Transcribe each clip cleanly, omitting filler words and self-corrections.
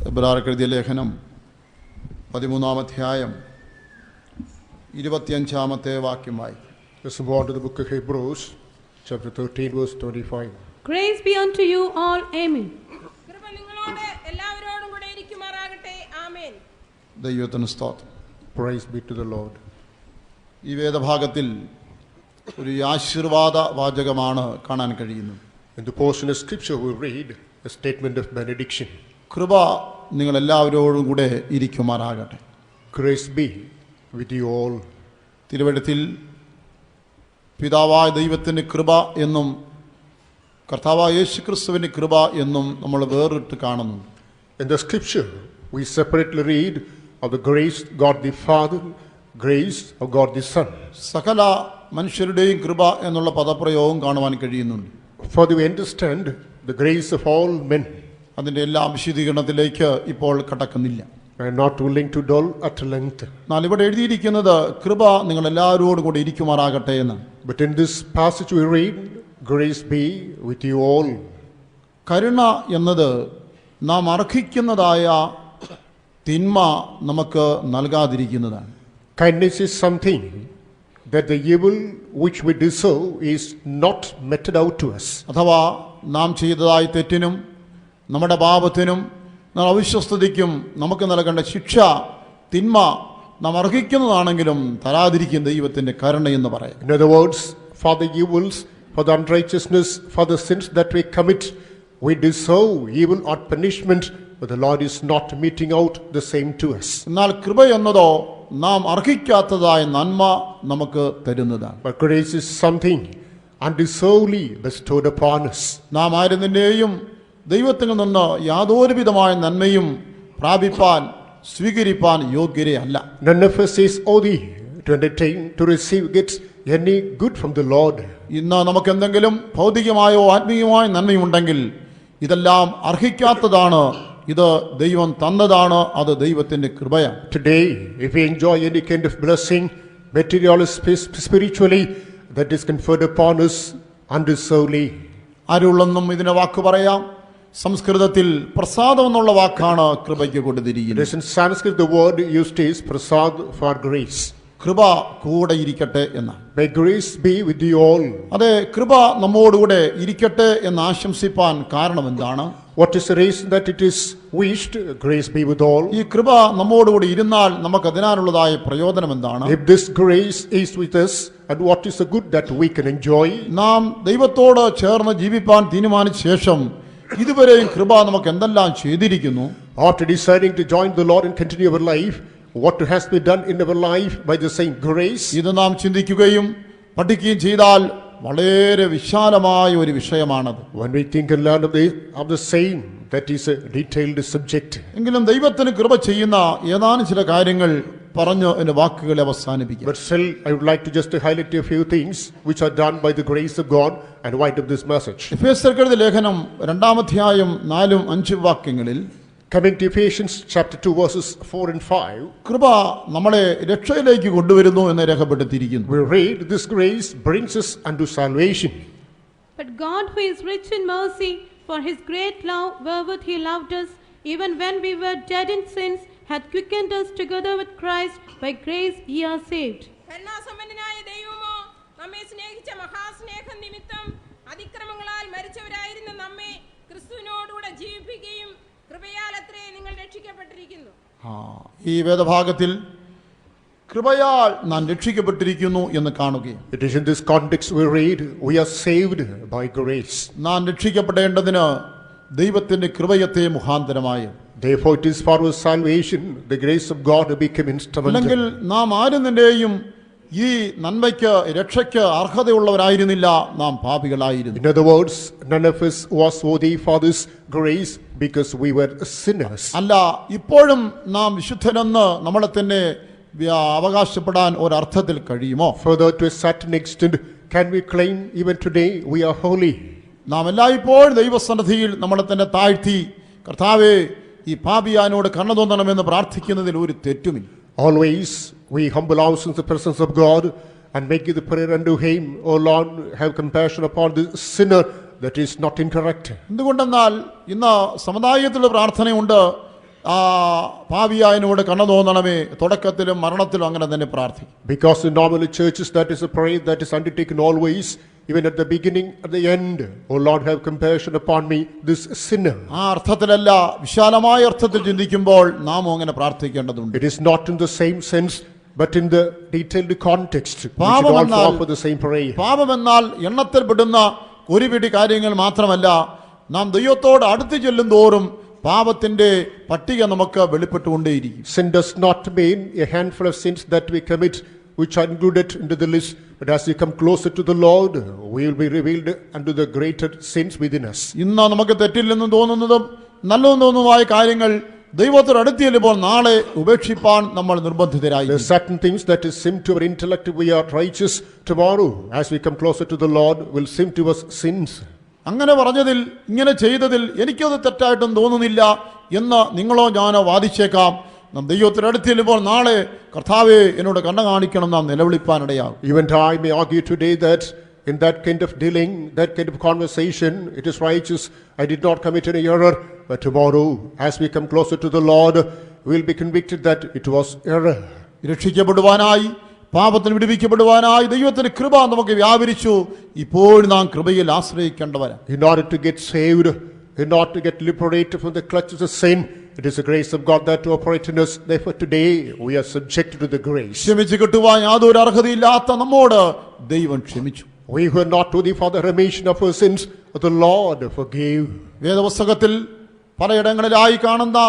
എബ്രായർക്ക് എഴുതിയ ലേഖനം 13-ാം അധ്യായം 25-ാമത്തെ വാക്യമായി. Let's move on to the book of Hebrews, chapter 13, verse 25. Grace be unto you all. Amen. ദൈവത്തിന് സ്തോത്രം. Praise be to the Lord. ഈ വേദഭാഗത്തിൽ ഒരു ആശീർവാദ വാചകമാണ് കാണാൻ കഴിയുന്നത്. In the portion of scripture we read a statement of benediction. കൃപ നിങ്ങൾ എല്ലാവരോടും കൂടെ ഇരിക്കുമാറാകട്ടെ. Grace be with you all. തിരുവെഴുത്തിൽ പിതാവായ ദൈവത്തിന് കൃപ എന്നും കർത്താവായ യേശുക്രിസ്തുവിന് കൃപ എന്നും നമ്മൾ വേറിട്ട് കാണുന്നു. In the scripture we separately read of the grace God the Father, grace of God the Son. സകല മനുഷ്യരുടെയും കൃപ എന്നുള്ള പദപ്രയോഗം കാണുവാൻ കഴിയുന്നുണ്ട്. For we understand the grace of all men. അതിൻ്റെ എല്ലാ വിശദീകരണത്തിലേക്ക് ഇപ്പോൾ കടക്കുന്നില്ല. I am not willing to dwell at length. എന്നാൽ ഇവിടെ എഴുതിയിരിക്കുന്നത് കൃപ നിങ്ങൾ എല്ലാവരോടും കൂടി ഇരിക്കുമാറാകട്ടെ എന്ന്. But in this passage we read, grace be with you all. കരുണ എന്നത് നാം അർഹിക്കുന്നതായ തിന്മ നമുക്ക് നൽകാതിരിക്കുന്നതാണ്. Kindness is something that the evil which we deserve is not meted out to us. അഥവാ നാം ചെയ്തതായ തെറ്റിനും നമ്മുടെ പാപത്തിനും അവിശ്വസ്തതയ്ക്കും നമുക്ക് നൽകേണ്ട ശിക്ഷ തിന്മ നാം അർഹിക്കുന്നതാണെങ്കിലും തരാതിരിക്കുന്ന ദൈവത്തിന്റെ കരുണ എന്ന് പറയാം. In other words, for the evils, for the unrighteousness, for the sins that we commit, we deserve evil or punishment, but the Lord is not meting out the same to us. എന്നാൽ കൃപ എന്നതോ നാം അർഹിക്കാത്തതായ നന്മ നമുക്ക് തരുന്നതാണ്. But grace is something undeservedly bestowed upon us. നാം ആരുന്നെയും ദൈവത്തിൽ നിന്ന് യാതൊരു വിധമായ നന്മയും പ്രാപിപ്പാൻ സ്വീകരിപ്പാൻ യോഗ്യരേ അല്ല. None of us is worthy to entertain, to receive, get any good from the Lord. ഇന്ന് നമുക്ക് എന്തെങ്കിലും ഭൗതികമായോ ആത്മീയമായോ നന്മയുണ്ടെങ്കിൽ ഇതെല്ലാം അർഹിക്കാത്തതാണ്. ഇത് ദൈവം തന്നതാണ്. അത് ദൈവത്തിന്റെ കൃപയാണ്. Today, if we enjoy any kind of blessing, material or spiritually, that is conferred upon us undeservedly. ആരുള്ളെന്നും ഇതിനെ വാക്ക് പറയാം. സംസ്കൃതത്തിൽ പ്രസാദം എന്നുള്ള വാക്കാണ് കൃപയ്ക്ക് കൊടുത്തിരിക്കുന്നത്. In Sanskrit the word used is prasad for grace. കൃപ കൂടെ ഇരിക്കട്ടെ എന്നാണ്. May grace be with you all. അതെ, കൃപ നമ്മോടുകൂടെ ഇരിക്കട്ടെ എന്ന് ആശംസിപ്പാൻ കാരണം എന്താണ്? What is the reason that it is wished grace be with all? ഈ കൃപ നമ്മോടുകൂടി ഇരുന്നാൽ നമുക്ക് അതിനാലുള്ളതായ പ്രയോജനം എന്താണ്? If this grace is with us, and what is the good that we can enjoy? നാം ദൈവത്തോട് ചേർന്ന് ജീവിപ്പാൻ തീരുമാനിച്ച ശേഷം ഇതുവരെയും കൃപ നമുക്ക് എന്തെല്ലാം ചെയ്തിരിക്കുന്നു? After deciding to join the Lord and continue our life, what has been done in our life by the same grace? ഇത് നാം ചിന്തിക്കുകയും പഠിക്കുകയും ചെയ്താൽ വളരെ വിശാലമായ ഒരു വിഷയമാണത്. When we think and learn of the same, that is a detailed subject. എങ്കിലും ദൈവത്തിന് കൃപ ചെയ്യുന്ന ഏതാനും ചില കാര്യങ്ങൾ പറഞ്ഞു എന്റെ വാക്കുകളെ അവസാനിപ്പിക്കാം. But still, I would like to just highlight a few things which are done by the grace of God and wind up this message. എഫേസ്യർക്ക് എഴുതിയ ലേഖനം 2-ാം അധ്യായം 4-5 വാക്യങ്ങളിൽ Coming to Ephesians chapter 2 verses 4 and 5, കൃപ നമ്മളെ രക്ഷയിലേക്ക് കൊണ്ടുവരുന്നു എന്ന് രേഖപ്പെടുത്തിയിരിക്കുന്നു. we read, this grace brings us unto salvation. But God, who is rich in mercy, for his great love wherewith he loved us, even when we were dead in sins, hath quickened us together with Christ. By grace ye are saved. കരുണാസമ്പന്നനായ ദൈവമോ നമ്മെ സ്നേഹിച്ച മഹാസ്നേഹം നിമിത്തം അതിക്രമങ്ങളാൽ മരിച്ചവരായിരുന്ന നമ്മെ ക്രിസ്തുവിനോടുകൂടെ ജീവിപ്പിക്കുകയും കൃപയാലത്രേ നിങ്ങൾ രക്ഷിക്കപ്പെട്ടിരിക്കുന്നു. ഈ വേദഭാഗത്തിൽ കൃപയാൽ നാം രക്ഷിക്കപ്പെട്ടിരിക്കുന്നു എന്ന് കാണുകയും, It is in this context we read, we are saved by grace. നാം രക്ഷിക്കപ്പെടേണ്ടതിന് ദൈവത്തിന്റെ കൃപയത്തെ മുഖാന്തരമായി. Therefore it is for our salvation, the grace of God became അല്ലെങ്കിൽ instrumental. നാം ആരുന്നിന്റെയും ഈ നന്മയ്ക്ക് രക്ഷയ്ക്ക് അർഹതയുള്ളവരായിരുന്നില്ല, നാം പാപികളായിരുന്നു. In other words, none of us was worthy for this grace because we were sinners. അല്ല, ഇപ്പോഴും നാം വിശുദ്ധനെന്ന് നമ്മളെ തന്നെ അവകാശപ്പെടാൻ ഒരർത്ഥത്തിൽ കഴിയുമോ? Further, to a certain extent, can we claim even today we are holy? നാം എല്ലായ്പ്പോഴും ദൈവസന്നിധിയിൽ നമ്മളെ തന്നെ താഴ്ത്തി കർത്താവേ ഈ പാപിയാനോട് കണ്ണു തോന്നണമെന്ന് പ്രാർത്ഥിക്കുന്നതിൽ ഒരു തെറ്റുമില്ല. Always we humble ourselves in the presence of God and make the prayer unto him, O Lord, have compassion upon the sinner that is not incorrect. എന്തുകൊണ്ടെന്നാൽ ഇന്ന് സമുദായത്തിലുള്ള പ്രാർത്ഥനയുണ്ട്, പാപിയായനോട് കണ്ണു തോന്നണമേ, തുടക്കത്തിലും മരണത്തിലും അങ്ങനെ തന്നെ പ്രാർത്ഥിക്കും. Because in normal churches that is a prayer that is undertaken always, even at the beginning, at the end. O Lord, have compassion upon me, this sinner. ആ അർത്ഥത്തിലല്ല, വിശാലമായ അർത്ഥത്തിൽ ചിന്തിക്കുമ്പോൾ നാം അങ്ങനെ പ്രാർത്ഥിക്കേണ്ടതുണ്ട്. It is not in the same sense, but in the detailed context. We should also പാപമെന്നാൽ offer the same prayer. പാപമെന്നാൽ എണ്ണത്തിൽപ്പെടുന്ന ഒരു പിടി കാര്യങ്ങൾ മാത്രമല്ല, നാം ദൈവത്തോട് അടുത്ത് ചെല്ലും തോറും പാപത്തിന്റെ പട്ടിക നമുക്ക് വെളിപ്പെട്ടുകൊണ്ടേയിരിക്കും. Sin does not mean a handful of sins that we commit, which are included into the list, but as we come closer to the Lord, we will be revealed unto the greater sins within us. ഇന്ന് നമുക്ക് തെറ്റില്ലെന്ന് തോന്നുന്നതും നല്ലതെന്ന് തോന്നുന്നതുമായ കാര്യങ്ങൾ ദൈവത്തോട് അടുത്ത് ചെല്ലുമ്പോൾ നാളെ ഉപേക്ഷിപ്പാൻ നമ്മൾ നിർബന്ധിതരായി. There are certain things that is seem to our intellect we are righteous, tomorrow as we come closer to the Lord will seem to us sins. അങ്ങനെ പറഞ്ഞതിൽ, ഇങ്ങനെ ചെയ്തതിൽ എനിക്കത് തെറ്റായിട്ടും തോന്നുന്നില്ല എന്ന് നിങ്ങളോ ഞാനോ വാദിച്ചേക്കാം. നാം ദൈവത്തിന്റെ അടുത്ത് ചെല്ലുമ്പോൾ നാളെ കർത്താവേ എന്നോട് കണ്ണ കാണിക്കണം നാം നിലവിളിപ്പാനിടയാകും. Even I may argue today that in that kind of dealing, that kind of conversation, it is righteous, I did not commit any error. But tomorrow, as we come closer to the Lord, we will be convicted that it was error. രക്ഷിക്കപ്പെടുവാനായി, പാപത്തിന് വിടുവിക്കപ്പെടുവാനായി ദൈവത്തിന്റെ കൃപ നമുക്ക് വ്യാപരിച്ചു. ഇപ്പോഴും നാം കൃപയിൽ ആശ്രയിക്കേണ്ടവരാണ്. In order to get saved, in order to get liberated from the clutches of sin, it is the grace of God that to operate in us. Therefore today we are subjected to the grace. ക്ഷമിച്ചു കിട്ടുവാൻ യാതൊരു അർഹതയില്ലാത്ത നമ്മോട് ദൈവം ക്ഷമിച്ചു. We who are not worthy for the remission of our sins, but the Lord forgave. വേദപുസ്തകത്തിൽ പലയിടങ്ങളിലായി കാണുന്ന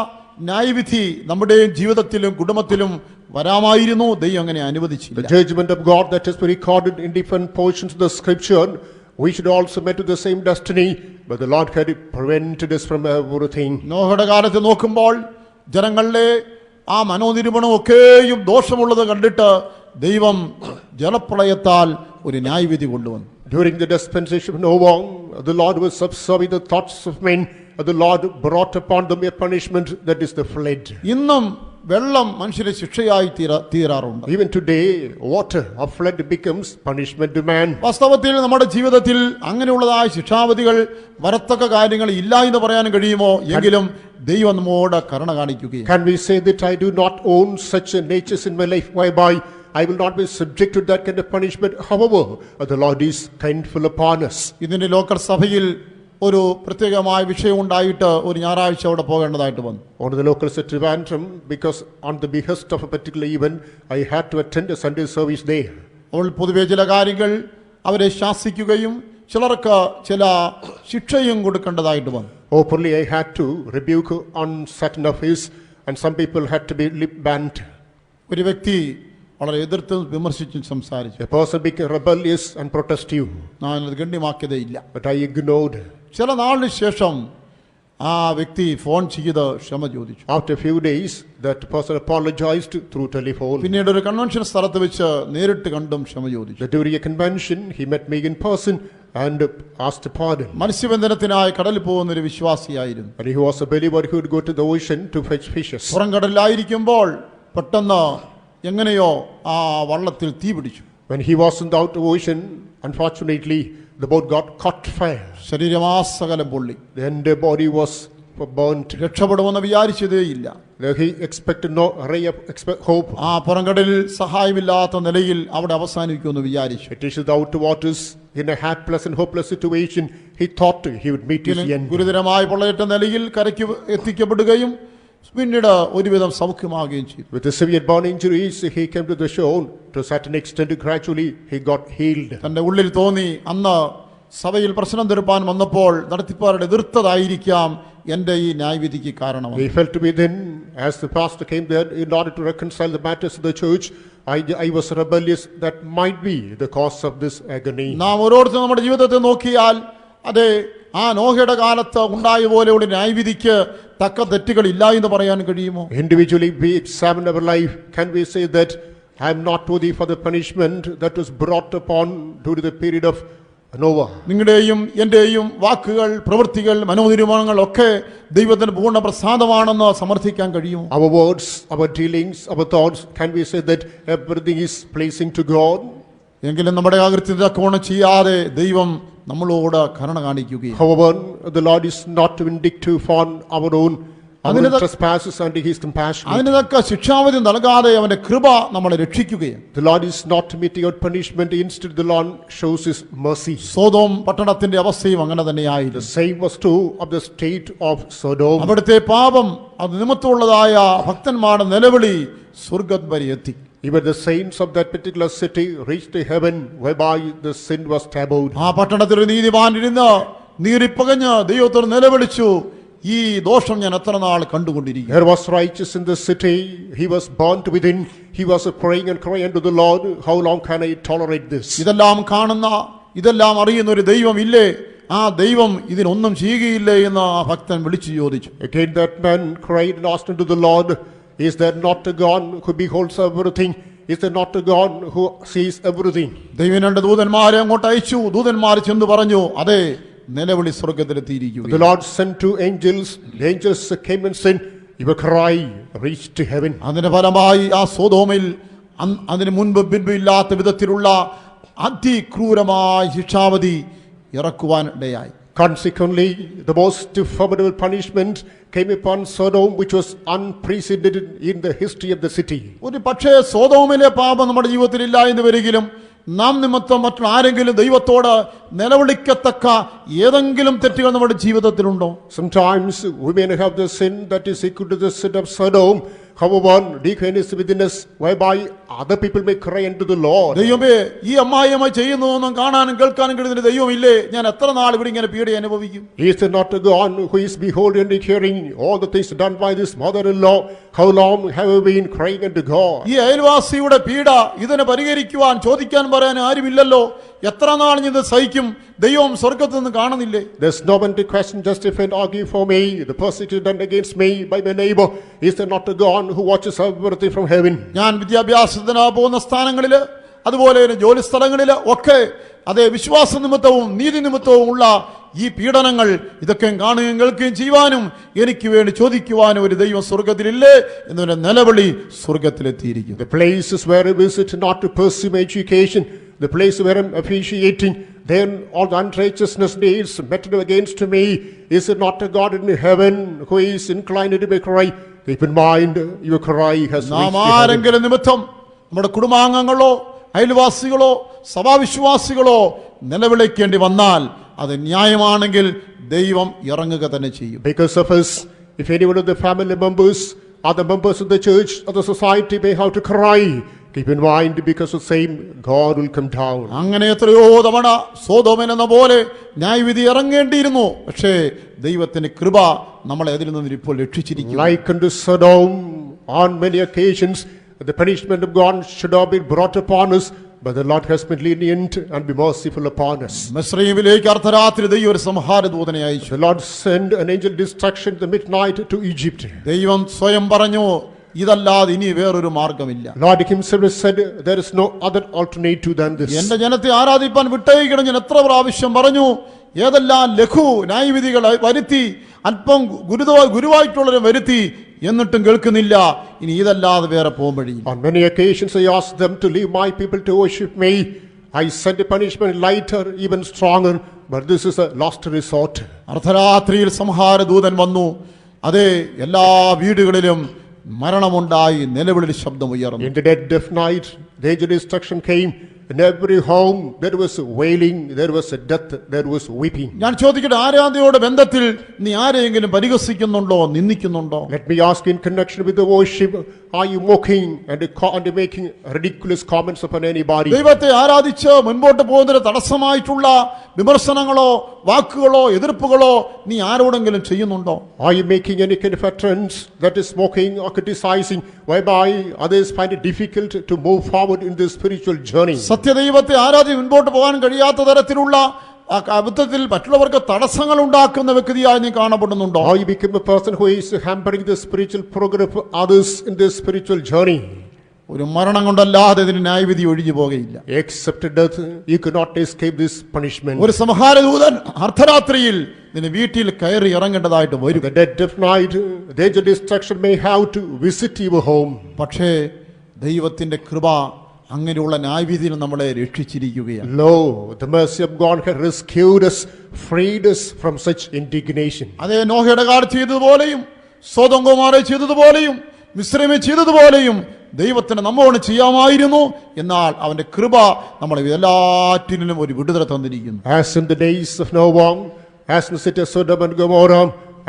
ന്യായവിധി നമ്മുടെയും ജീവിതത്തിലും കുടുംബത്തിലും വരാമായിരുന്നു. ദൈവം അങ്ങനെ The അനുവദിച്ചില്ല. judgment of God that has been recorded in different portions of the scripture, we should also met to the same destiny, but the Lord had prevented us from everything. നോഹയുടെ കാലത്ത് നോക്കുമ്പോൾ ജനങ്ങളിലെ ആ മനോനിരൂപണം ഒക്കെയും ദോഷമുള്ളത് കണ്ടിട്ട് ദൈവം ജലപ്രളയത്താൽ ഒരു ന്യായവിധി കൊണ്ടുവന്നു. During the dispensation of Noah, the Lord was observing the thoughts of men, and the Lord brought upon them a punishment that is the flood. ഇന്നും വെള്ളം മനുഷ്യരെ ശിക്ഷയായി തീരാറുണ്ട്. Even today, water or flood becomes punishment to man. വാസ്തവത്തിൽ നമ്മുടെ ജീവിതത്തിൽ അങ്ങനെയുള്ളതായ ശിക്ഷാവധികൾ വരത്തക്ക കാര്യങ്ങൾ ഇല്ല എന്ന് പറയാൻ കഴിയുമോ? എങ്കിലും ദൈവം നമ്മോട് കരുണ കാണിക്കുകയും. Can we say that I do not own such a natures in my life whereby I will not be subject to that kind of punishment? However, the Lord is kindful upon us. ഇതിന്റെ local സഭയിൽ ഒരു പ്രത്യേകമായ വിഷയം ഉണ്ടായിട്ട് ഒരു ഞായറാഴ്ച അവിടെ പോകേണ്ടതായിട്ട് വന്നു. On the local at Trivandrum, because on the behest of a particular event, I had to attend a Sunday service there. അപ്പോൾ പൊതുവെ ചില കാര്യങ്ങൾ അവരെ ശാസിക്കുകയും ചിലർക്ക് ചില ശിക്ഷയും കൊടുക്കേണ്ടതായിട്ട് വന്നു. Openly, I had to rebuke on certain affairs, and some people had to be lip banned. ഒരു വ്യക്തി വളരെ എതിർത്തും വിമർശിച്ചും സംസാരിച്ചു. A person became rebellious and protestive, ഞാൻ അത് ഗണ്യമാക്കിയതേയില്ല. but I ignored. ചില നാളിന് ശേഷം ആ വ്യക്തി ഫോൺ ചെയ്ത് ക്ഷമ ചോദിച്ചു. After a few days, that person apologized through telephone. പിന്നീട് ഒരു കൺവെൻഷൻ സ്ഥലത്ത് വെച്ച് നേരിട്ട് കണ്ടും ക്ഷമ ചോദിച്ചു. That during a convention, he met me in person and asked pardon. മത്സ്യബന്ധനത്തിനായി കടലിൽ പോകുന്ന ഒരു വിശ്വാസിയായിരുന്നു. And he was a believer who would go to the ocean to fetch fishes. പുറംകടലിലായിരിക്കുമ്പോൾ പെട്ടെന്ന് എങ്ങനെയോ ആ വള്ളത്തിൽ തീ പിടിച്ചു. When he was in the outer ocean, unfortunately, the boat got caught fire. ശരീരമാസകലം പൊള്ളി. The entire body was burnt. രക്ഷപ്പെടുമെന്ന് വിചാരിച്ചതേയില്ല. He expected no ray of hope. ആ പുറംകടലിൽ സഹായമില്ലാത്ത നിലയിൽ അവിടെ അവസാനിക്കുമെന്ന് വിചാരിച്ചു. It is the outer waters in a helpless and hopeless situation. He thought he would meet his end. ഗുരുതരമായ പൊള്ളയേറ്റ നിലയിൽ കരയ്ക്ക് എത്തിക്കപ്പെടുകയും പിന്നീട് ഒരുവിധം സൗഖ്യമാകുകയും ചെയ്തു. With the severe burn injuries, he came to the shore. To a certain extent, gradually, he got healed. തന്റെ ഉള്ളിൽ തോന്നി, അന്ന് സഭയിൽ പ്രശ്നം തീർപ്പാൻ വന്നപ്പോൾ നടത്തിപ്പാരുടെ എതിർത്തതായിരിക്കാം എന്റെ ഈ ന്യായവിധിക്ക് കാരണം. He felt to be then, as the pastor came there, in order to reconcile the matters of the church, I was rebellious. That might be the cause of this agony. നാം ഓരോരുത്തരും നമ്മുടെ ജീവിതത്തെ നോക്കിയാൽ അതെ ആ നോഹയുടെ കാലത്ത് ഉണ്ടായ പോലെയുള്ള ന്യായവിധിക്ക് തക്ക തെറ്റുകൾ ഇല്ല എന്ന് പറയാൻ കഴിയുമോ? Individually, we examine our life. Can we say that I am not worthy for the punishment that was brought upon during the period of Noah? നിങ്ങളുടെയും എന്റെയും വാക്കുകൾ, പ്രവൃത്തികൾ, മനോനിരൂപണങ്ങൾ ഒക്കെ ദൈവത്തിന് പൂർണ്ണ പ്രസാദമാണെന്ന് സമർത്ഥിക്കാൻ കഴിയുമോ? Our words, our dealings, our thoughts, can we say that everything is pleasing to God? എങ്കിലും നമ്മുടെ ആകൃത്യത കോണം ചെയ്യാതെ ദൈവം നമ്മളോട് കരുണ കാണിക്കുകയും However, the Lord is not vindictive on our own our trespasses and he is compassionate. അതിന് തക്ക ശിക്ഷാവിധി നൽകാതെ അവന്റെ കൃപ നമ്മളെ രക്ഷിക്കുകയാണ്. The Lord is not meting out punishment, instead the Lord shows his mercy. Sodom പട്ടണത്തിന്റെ അവസ്ഥയും അങ്ങനെ The തന്നെയായിരുന്നു. same was true of the state of Sodom. അവിടുത്തെ പാപം അത് നിമിത്തമുള്ളതായ ഭക്തന്മാരുടെ നിലവിളി സ്വർഗ്ഗം വരെ എത്തി. Even the saints of that particular city reached to heaven, whereby the sin was tabooed. ആ പട്ടണത്തിൽ ഒരു നീതിമാൻ ഇരുന്ന് നീറിപ്പകഞ്ഞ് ദൈവത്തോട് നിലവിളിച്ചു, ഈ ദോഷം ഞാൻ എത്ര നാൾ കണ്ടുകൊണ്ടിരിക്കും. There was righteous in the city, he was burnt within, he was praying and crying unto the Lord, how long can I tolerate this? ഇതെല്ലാം കാണുന്ന, ഇതെല്ലാം അറിയുന്ന ഒരു ദൈവം ഇല്ലേ? ആ ദൈവം ഇതിനൊന്നും ചെയ്യുകയില്ലേ എന്ന് ആ ഭക്തൻ വിളിച്ചു ചോദിച്ചു. Again that man cried and asked unto the Lord, is there not a God who beholds everything? Is there not a God who sees everything? ദൈവം രണ്ട് ദൂതന്മാരെ അങ്ങോട്ട് അയച്ചു. ദൂതന്മാർ ചെന്ന് പറഞ്ഞു, അതെ, നിലവിളി സ്വർഗ്ഗത്തിലെത്തിയിരിക്കുന്നു. The Lord sent two angels. The angels came and said, your cry reached to heaven. അതിന്റെ ഫലമായി ആ സോദോമിൽ അതിന് മുൻപ് പിൻപ് ഇല്ലാത്ത വിധത്തിലുള്ള അതിക്രൂരമായ ശിക്ഷാവധി ഇറക്കുവാൻ ഇടയായി. Consequently, the most formidable punishment came upon Sodom, which was unprecedented in the history of the city. ഒരു പക്ഷേ സോദോമിലെ പാപം നമ്മുടെ ജീവിതത്തിൽ ഇല്ല എന്ന് വരികിലും നാം നിമിത്തം മറ്റാരെങ്കിലും ദൈവത്തോട് നിലവിളിക്കത്തക്ക ഏതെങ്കിലും തെറ്റുകൾ നമ്മുടെ ജീവിതത്തിലുണ്ടോ? Sometimes we may have the sin that is equal to the sin of Sodom. However, decaying within us, whereby other people may cry unto the Lord. ദൈവമേ, ഈ അമ്മായിയമ്മ ചെയ്യുന്നതൊന്നും കാണാനും കേൾക്കാനും കഴിയുന്ന ദൈവമില്ലേ? ഞാൻ എത്ര നാൾ ഇവിടെ ഇങ്ങനെ പീഡ അനുഭവിക്കും? Is there not a God who is beholding and hearing all the things done by this mother-in-law? How long have we been crying unto God? ഈ അയൽവാസിയുടെ പീഡ ഇതിനെ പരിഹരിക്കുവാൻ ചോദിക്കാൻ പറയാൻ ആരുമില്ലല്ലോ, എത്ര നാൾ ഇത് സഹിക്കും? ദൈവം സ്വർഗ്ഗത്തിൽ നിന്ന് കാണുന്നില്ലേ? There's no one to question, justify and argue for me. The persecution done against me by my neighbor. Is there not a God who watches everything from heaven? ഞാൻ വിദ്യാഭ്യാസത്തിന് പോകുന്ന സ്ഥാനങ്ങളില്, അതുപോലെ ജോലി സ്ഥലങ്ങളില് ഒക്കെ അതേ വിശ്വാസ നിമിത്തവും നീതി നിമിത്തവും ഉള്ള ഈ പീഡനങ്ങൾ ഇതൊക്കെ കാണുകയും കേൾക്കുകയും ചെയ്യുവാനും എനിക്ക് വേണ്ടി ചോദിക്കുവാനും ഒരു ദൈവം സ്വർഗ്ഗത്തിലില്ലേ എന്നൊരു നിലവിളി സ്വർഗ്ഗത്തിലെത്തിയിരിക്കുന്നു. The places where I visit not to pursue my education, the place where I'm officiating, then all the unrighteousness deeds meted against me. Is it not a God in heaven who is inclined to my cry? Keep in mind, your cry has reached നാം heaven. ആരെങ്കിലും നിമിത്തം നമ്മുടെ കുടുംബാംഗങ്ങളോ അയൽവാസികളോ സഭാവിശ്വാസികളോ നിലവിളിക്കേണ്ടി വന്നാൽ അത് ന്യായമാണെങ്കിൽ ദൈവം ഇറങ്ങുക തന്നെ ചെയ്യും. Because of us, if any one of the family members or the members of the church or the society may have to cry, keep in mind, because of the same, God will come down. അങ്ങനെ എത്രയോ തവണ സോദോമിൻ എന്ന പോലെ ന്യായവിധി ഇറങ്ങേണ്ടിയിരുന്നു. പക്ഷേ ദൈവത്തിന്റെ കൃപ നമ്മളെ അതിൽ നിന്ന് ഇപ്പോൾ രക്ഷിച്ചിരിക്കുന്നു. Like unto Sodom, on many occasions, the punishment of God should have been brought upon us, but the Lord has been lenient and be merciful upon us. മിസ്രയീമിലേക്ക് അർദ്ധരാത്രി ദൈവം ഒരു സംഹാരദൂതനെ അയച്ചു. The Lord sent an angel destruction in the midnight to Egypt. ദൈവം സ്വയം പറഞ്ഞു, ഇതല്ലാതെ ഇനി വേറൊരു മാർഗമില്ല. Lord himself said, there is no other alternative than this. എന്റെ ജനത്തെ ആരാധിപ്പാൻ വിട്ടയക്കണം ഞാൻ എത്ര പ്രാവശ്യം പറഞ്ഞു. ഏതെല്ലാം ലഘു ന്യായവിധികൾ വരുത്തി, അല്പം ഗുരുവായിട്ടുള്ളവരെ വരുത്തി, എന്നിട്ടും കേൾക്കുന്നില്ല. ഇനി ഇതല്ലാതെ വേറെ പോകുമ്പോഴില്ല. On many occasions I asked them to leave my people to worship me. I sent a punishment lighter, even stronger, but this is a last resort. അർദ്ധരാത്രിയിൽ സംഹാരദൂതൻ വന്നു. അതേ, എല്ലാ വീടുകളിലും മരണമുണ്ടായി, നിലവിളി ശബ്ദം ഉയർന്നു. In the dead of night, the angel destruction came. In every home there was wailing, there was death, there was weeping. ഞാൻ ചോദിക്കട്ടെ, ആരാധനയോട് ബന്ധത്തിൽ നീ ആരെയെങ്കിലും പരിഹസിക്കുന്നുണ്ടോ, നിന്ദിക്കുന്നുണ്ടോ? Let me ask, in connection with the worship, are you mocking and making ridiculous comments upon anybody? ദൈവത്തെ ആരാധിച്ച് മുൻപോട്ട് പോകുന്നതിന് തടസ്സമായിട്ടുള്ള വിമർശനങ്ങളോ വാക്കുകളോ എതിർപ്പുകളോ നീ ആരോടെങ്കിലും ചെയ്യുന്നുണ്ടോ? Are you making any kind of utterance that is mocking or criticizing, whereby others find it difficult to move forward in this spiritual journey? സത്യദൈവത്തെ ആരാധിച്ച് മുൻപോട്ട് പോകാൻ കഴിയാത്ത തരത്തിലുള്ള അബദ്ധത്തിൽ മറ്റുള്ളവർക്ക് തടസ്സങ്ങൾ ഉണ്ടാക്കുന്ന വ്യക്തിയായി നീ കാണപ്പെടുന്നുണ്ടോ? Or you become a person who is hampering the spiritual progress of others in this spiritual journey? ഒരു മരണം കൊണ്ടല്ലാതെ ഇതിന് ന്യായവിധി ഒഴിഞ്ഞു പോകുകയില്ല. Except death, you cannot escape this punishment. ഒരു സംഹാരദൂതൻ അർദ്ധരാത്രിയിൽ നിന്റെ വീട്ടിൽ കയറി ഇറങ്ങേണ്ടതായിട്ട് വരും. The dead of night, the angel destruction may have to visit your home. പക്ഷേ ദൈവത്തിന്റെ കൃപ അങ്ങനെയുള്ള ന്യായവിധിയിൽ നമ്മളെ രക്ഷിച്ചിരിക്കുകയാണ്. Lo, the mercy of God has rescued us, freed us from such indignation. അതേ, നോഹയുടെ കാലത്ത് ചെയ്തതുപോലെയും സോദോം ഗൊമോറയെ ചെയ്തതുപോലെയും മിസ്രൈമിൽ ചെയ്തതുപോലെയും ദൈവത്തിന് നമ്മോട് ചെയ്യാമായിരുന്നു. എന്നാൽ അവന്റെ കൃപ നമ്മളെ എല്ലാറ്റിനും ഒരു വിടുതല തന്നിരിക്കുന്നു. As in the days of Noah, as in the city of Sodom and Gomorrah,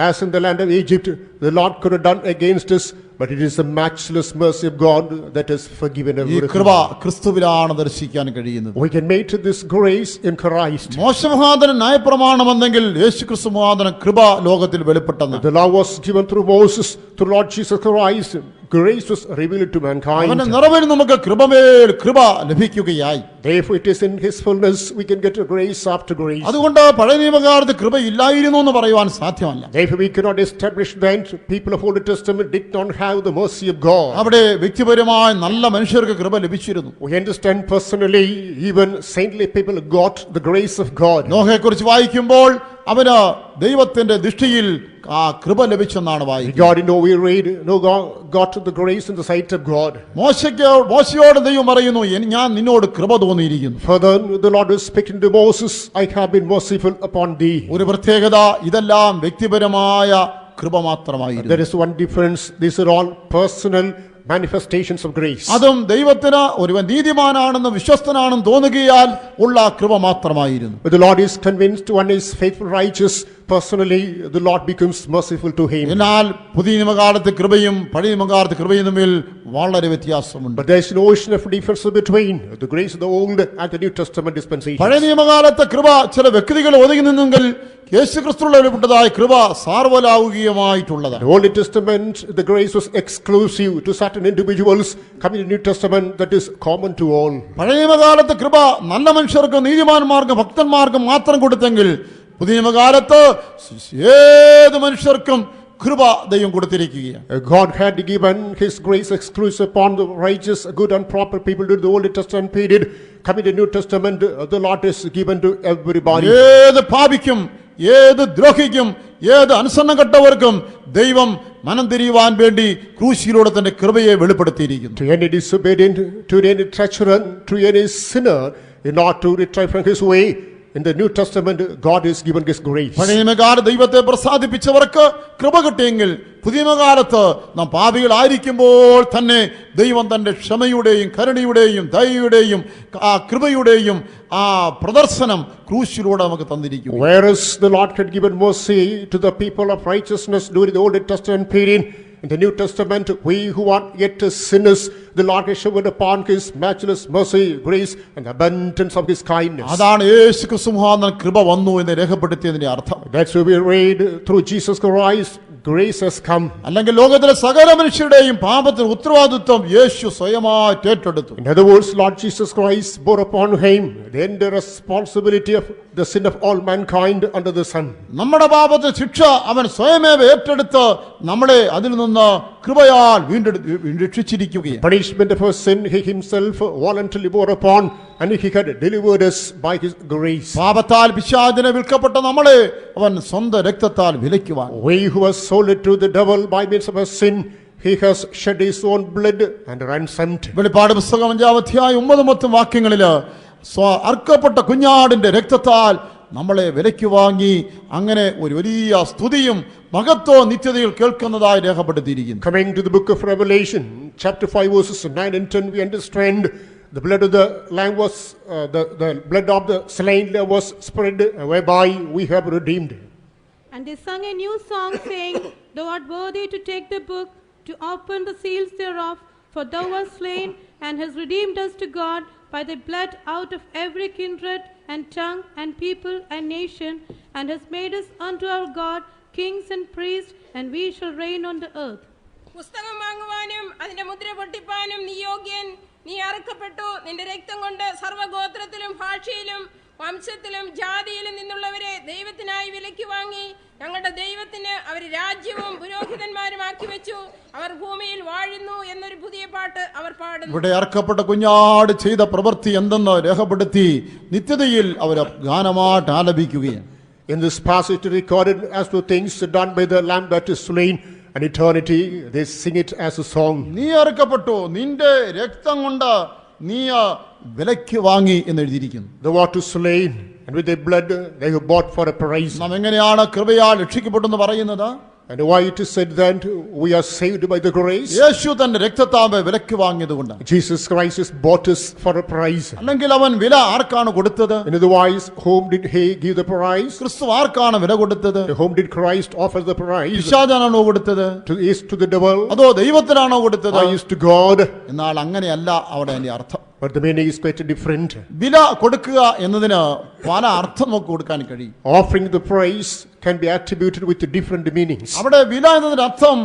as in the land of Egypt, the Lord could have done against us, but it is the matchless mercy of God that has forgiven ഈ everything. കൃപ ക്രിസ്തുവിലാണ് ദർശിക്കാൻ കഴിയുന്നത്. We can meet this grace in Christ. മോശ മുഖാന്തരം ന്യായപ്രമാണമെന്നെങ്കിൽ യേശു ക്രിസ്തു മുഖാന്തരം കൃപ ലോകത്തിൽ വെളിപ്പെട്ടെന്ന്. The law was given through Moses, through Lord Jesus Christ. Grace was revealed to mankind. അവന്റെ നിറവിൽ നമുക്ക് കൃപമേൽ കൃപ ലഭിക്കുകയായി. Therefore, it is in His fullness we can get grace after grace. അതുകൊണ്ട് പഴയ നിയമകാലത്ത് കൃപ ഇല്ലായിരുന്നു എന്ന് പറയുവാൻ സാധ്യമല്ല. Therefore, we cannot establish that people of Old Testament did not have the mercy of God. അവിടെ വ്യക്തിപരമായ നല്ല മനുഷ്യർക്ക് കൃപ ലഭിച്ചിരുന്നു. We understand personally, even saintly people got the grace of God. നോഹയെക്കുറിച്ച് വായിക്കുമ്പോൾ അവന് ദൈവത്തിന്റെ ദൃഷ്ടിയിൽ ആ കൃപ ലഭിച്ചെന്നാണ് വായിക്കുന്നത്. God, we read, God got the grace in the sight of God. മോശയോട് ദൈവം പറയുന്നു, ഞാൻ നിന്നോട് കൃപ തോന്നിയിരിക്കുന്നു. Further, the Lord is speaking to Moses, I have been merciful upon thee. ഒരു പ്രത്യേകത, ഇതെല്ലാം വ്യക്തിപരമായ കൃപ മാത്രമായിരുന്നു. There is one difference. These are all personal manifestations of grace. അതും ദൈവത്തിന് ഒരുവൻ നീതിമാനാണെന്ന് വിശ്വസ്തനാണെന്ന് തോന്നുകയാൽ ഉള്ള കൃപ മാത്രമായിരുന്നു. But the Lord is convinced one is faithful, righteous. Personally, the Lord becomes merciful to him. എന്നാൽ പുതിയ നിയമകാലത്തെ കൃപയും പഴയ നിയമകാലത്തെ കൃപയും തമ്മിൽ വളരെ വ്യത്യാസമുണ്ട്. But there is no ocean of difference between the grace of the Old and the New Testament dispensation. പഴയ നിയമകാലത്തെ കൃപ ചില വ്യക്തികൾ ഒതുങ്ങി നിന്നെങ്കിൽ യേശുക്രിസ്തുവിൽ വെളിപ്പെട്ടതായ കൃപ സാർവലൗകികമായിട്ടുള്ളതാണ്. The Old Testament, the grace was exclusive to certain individuals. Coming to the New Testament, that is common to all. പഴയ നിയമകാലത്തെ കൃപ നല്ല മനുഷ്യർക്കും നീതിമാന്മാർക്കും ഭക്തന്മാർക്കും മാത്രം കൊടുത്തെങ്കിൽ പുതിയ നിയമകാലത്ത് ഏത് മനുഷ്യർക്കും കൃപ ദൈവം കൊടുത്തിരിക്കുകയാണ്. God had given His grace exclusive upon the righteous, good and proper people during the Old Testament period. Coming to the New Testament, the Lord is given to everybody. ഏത് പാപിക്കും ഏത് ദ്രോഹിക്കും ഏത് അനുസരണപ്പെട്ടവർക്കും ദൈവം മനം തിരിയുവാൻ വേണ്ടി ക്രൂശിലൂടെ തന്റെ കൃപയെ വെളിപ്പെടുത്തിയിരിക്കുന്നു. To any disobedient, to any treacherous, to any sinner, in order to retrieve from his way, in the New Testament, God is given His grace. പഴയ നിയമകാലത്ത് ദൈവത്തെ പ്രസാദിപ്പിച്ചവർക്ക് കൃപ കിട്ടിയെങ്കിൽ പുതിയ നിയമകാലത്ത് നാം പാപികളായിരിക്കുമ്പോൾ തന്നെ ദൈവം തന്റെ ക്ഷമയുടെയും കരുണയുടെയും ദയയുടെയും ആ കൃപയുടെയും ആ പ്രദർശനം ക്രൂശിലൂടെ നമുക്ക് തന്നിരിക്കും. Whereas the Lord had given mercy to the people of righteousness during the Old Testament period, in the New Testament, we who are yet sinners, the Lord has shown upon His matchless mercy, grace, and abundance of His kindness. അതാണ് യേശു ക്രിസ്തു മുഖാന്തരം കൃപ വന്നു എന്ന് രേഖപ്പെടുത്തിയതിന്റെ അർത്ഥം. That's why we read through Jesus Christ, grace has come. അല്ലെങ്കിൽ ലോകത്തിലെ സകല മനുഷ്യരുടെയും പാപത്തിന് ഉത്തരവാദിത്വം യേശു സ്വയമായിട്ട് ഏറ്റെടുത്തു. In other words, Lord Jesus Christ bore upon Him the entire responsibility of the sin of all mankind under the sun. നമ്മുടെ പാപത്തിന് ശിക്ഷ അവൻ സ്വയമേവ ഏറ്റെടുത്ത് നമ്മളെ അതിൽ നിന്ന് കൃപയാൽ രക്ഷിച്ചിരിക്കുകയാണ്. Punishment of our sin He Himself voluntarily bore upon, and He had delivered us by His grace. പാപത്താൽ പിശാചിനെ വിൽക്കപ്പെട്ട നമ്മളെ അവൻ സ്വന്തം രക്തത്താൽ വിലയ്ക്കുവാൻ. We who were sold to the devil by means of our sin, He has shed His own blood and ransomed. വെളിപ്പാട് പുസ്തകം 5-ാം അധ്യായം 9-10 വാക്യങ്ങളില് അർക്കപ്പെട്ട കുഞ്ഞാടിന്റെ രക്തത്താൽ നമ്മളെ വിലയ്ക്ക് വാങ്ങി അങ്ങനെ ഒരു വലിയ സ്തുതിയും മഹത്വവും നിത്യതയിൽ കേൾക്കുന്നതായി രേഖപ്പെടുത്തിയിരിക്കുന്നു. Coming to the book of Revelation, chapter 5, verses 9 and 10, we understand the blood of the lamb was, the blood of the slain lamb was spread, whereby we have redeemed. And they sung a new song, saying, Thou art worthy to take the book, to open the seals thereof, for thou wast slain, and hast redeemed us to God by thy blood out of every kindred, and tongue, and people, and nation, and hast made us unto our God kings and priests, and we shall reign on the earth. പുസ്തകം വാങ്ങുവാനും അതിന്റെ മുദ്ര പൊട്ടിപ്പാനും നീ യോഗ്യൻ. നീ അറുക്കപ്പെട്ടു. നിന്റെ രക്തം കൊണ്ട് സർവ്വഗോത്രത്തിലും ഭാഷയിലും വംശത്തിലും ജാതിയിലും നിന്നുള്ളവരെ ദൈവത്തിനായി വിലയ്ക്ക് വാങ്ങി. ഞങ്ങളുടെ ദൈവത്തിന് അവർ രാജ്യവും പുരോഹിതന്മാരുമാക്കി വെച്ചു. അവർ ഭൂമിയിൽ വാഴുന്നു എന്നൊരു പുതിയ പാട്ട് അവർ പാടുന്നു. ഇവിടെ അർക്കപ്പെട്ട കുഞ്ഞാട് ചെയ്ത പ്രവൃത്തി എന്തെന്ന് രേഖപ്പെടുത്തി നിത്യതയിൽ അവർ ഗാനമായിട്ട് ആലപിക്കുകയാണ്. In this passage recorded as to things done by the lamb that is slain, and eternity they sing it as a song. നീ അറുക്കപ്പെട്ടു, നിന്റെ രക്തം കൊണ്ട് നീ വിലയ്ക്ക് വാങ്ങി എന്ന് എഴുതിയിരിക്കുന്നു. The water slain, and with their blood they were bought for a price. നാം എങ്ങനെയാണ് കൃപയാൽ രക്ഷിക്കപ്പെട്ടെന്ന് പറയുന്നത്? And why it is said that we are saved by the grace? യേശു തന്റെ രക്തത്താമ്പെ വിലക്ക് വാങ്ങിയതുകൊണ്ട്. Jesus Christ has bought us for a price. അല്ലെങ്കിൽ അവൻ വില ആർക്കാണ് കൊടുത്തത്? In other words, whom did he give the price? ക്രിസ്തു ആർക്കാണ് വില കൊടുത്തത്? To whom did Christ offer the price? പിശാചാനാണോ കൊടുത്തത്? Is to the devil? അതോ ദൈവത്തിനാണോ കൊടുത്തത്? Or is to God? എന്നാൽ അങ്ങനെയല്ല അവിടെ അതിന്റെ അർത്ഥം. But the meaning is quite different. വില കൊടുക്കുക എന്നതിന് പല അർത്ഥം നമുക്ക് കൊടുക്കാൻ കഴിയും. Offering the price can be attributed with different meanings. അവിടെ വില എന്നതിന്റെ അർത്ഥം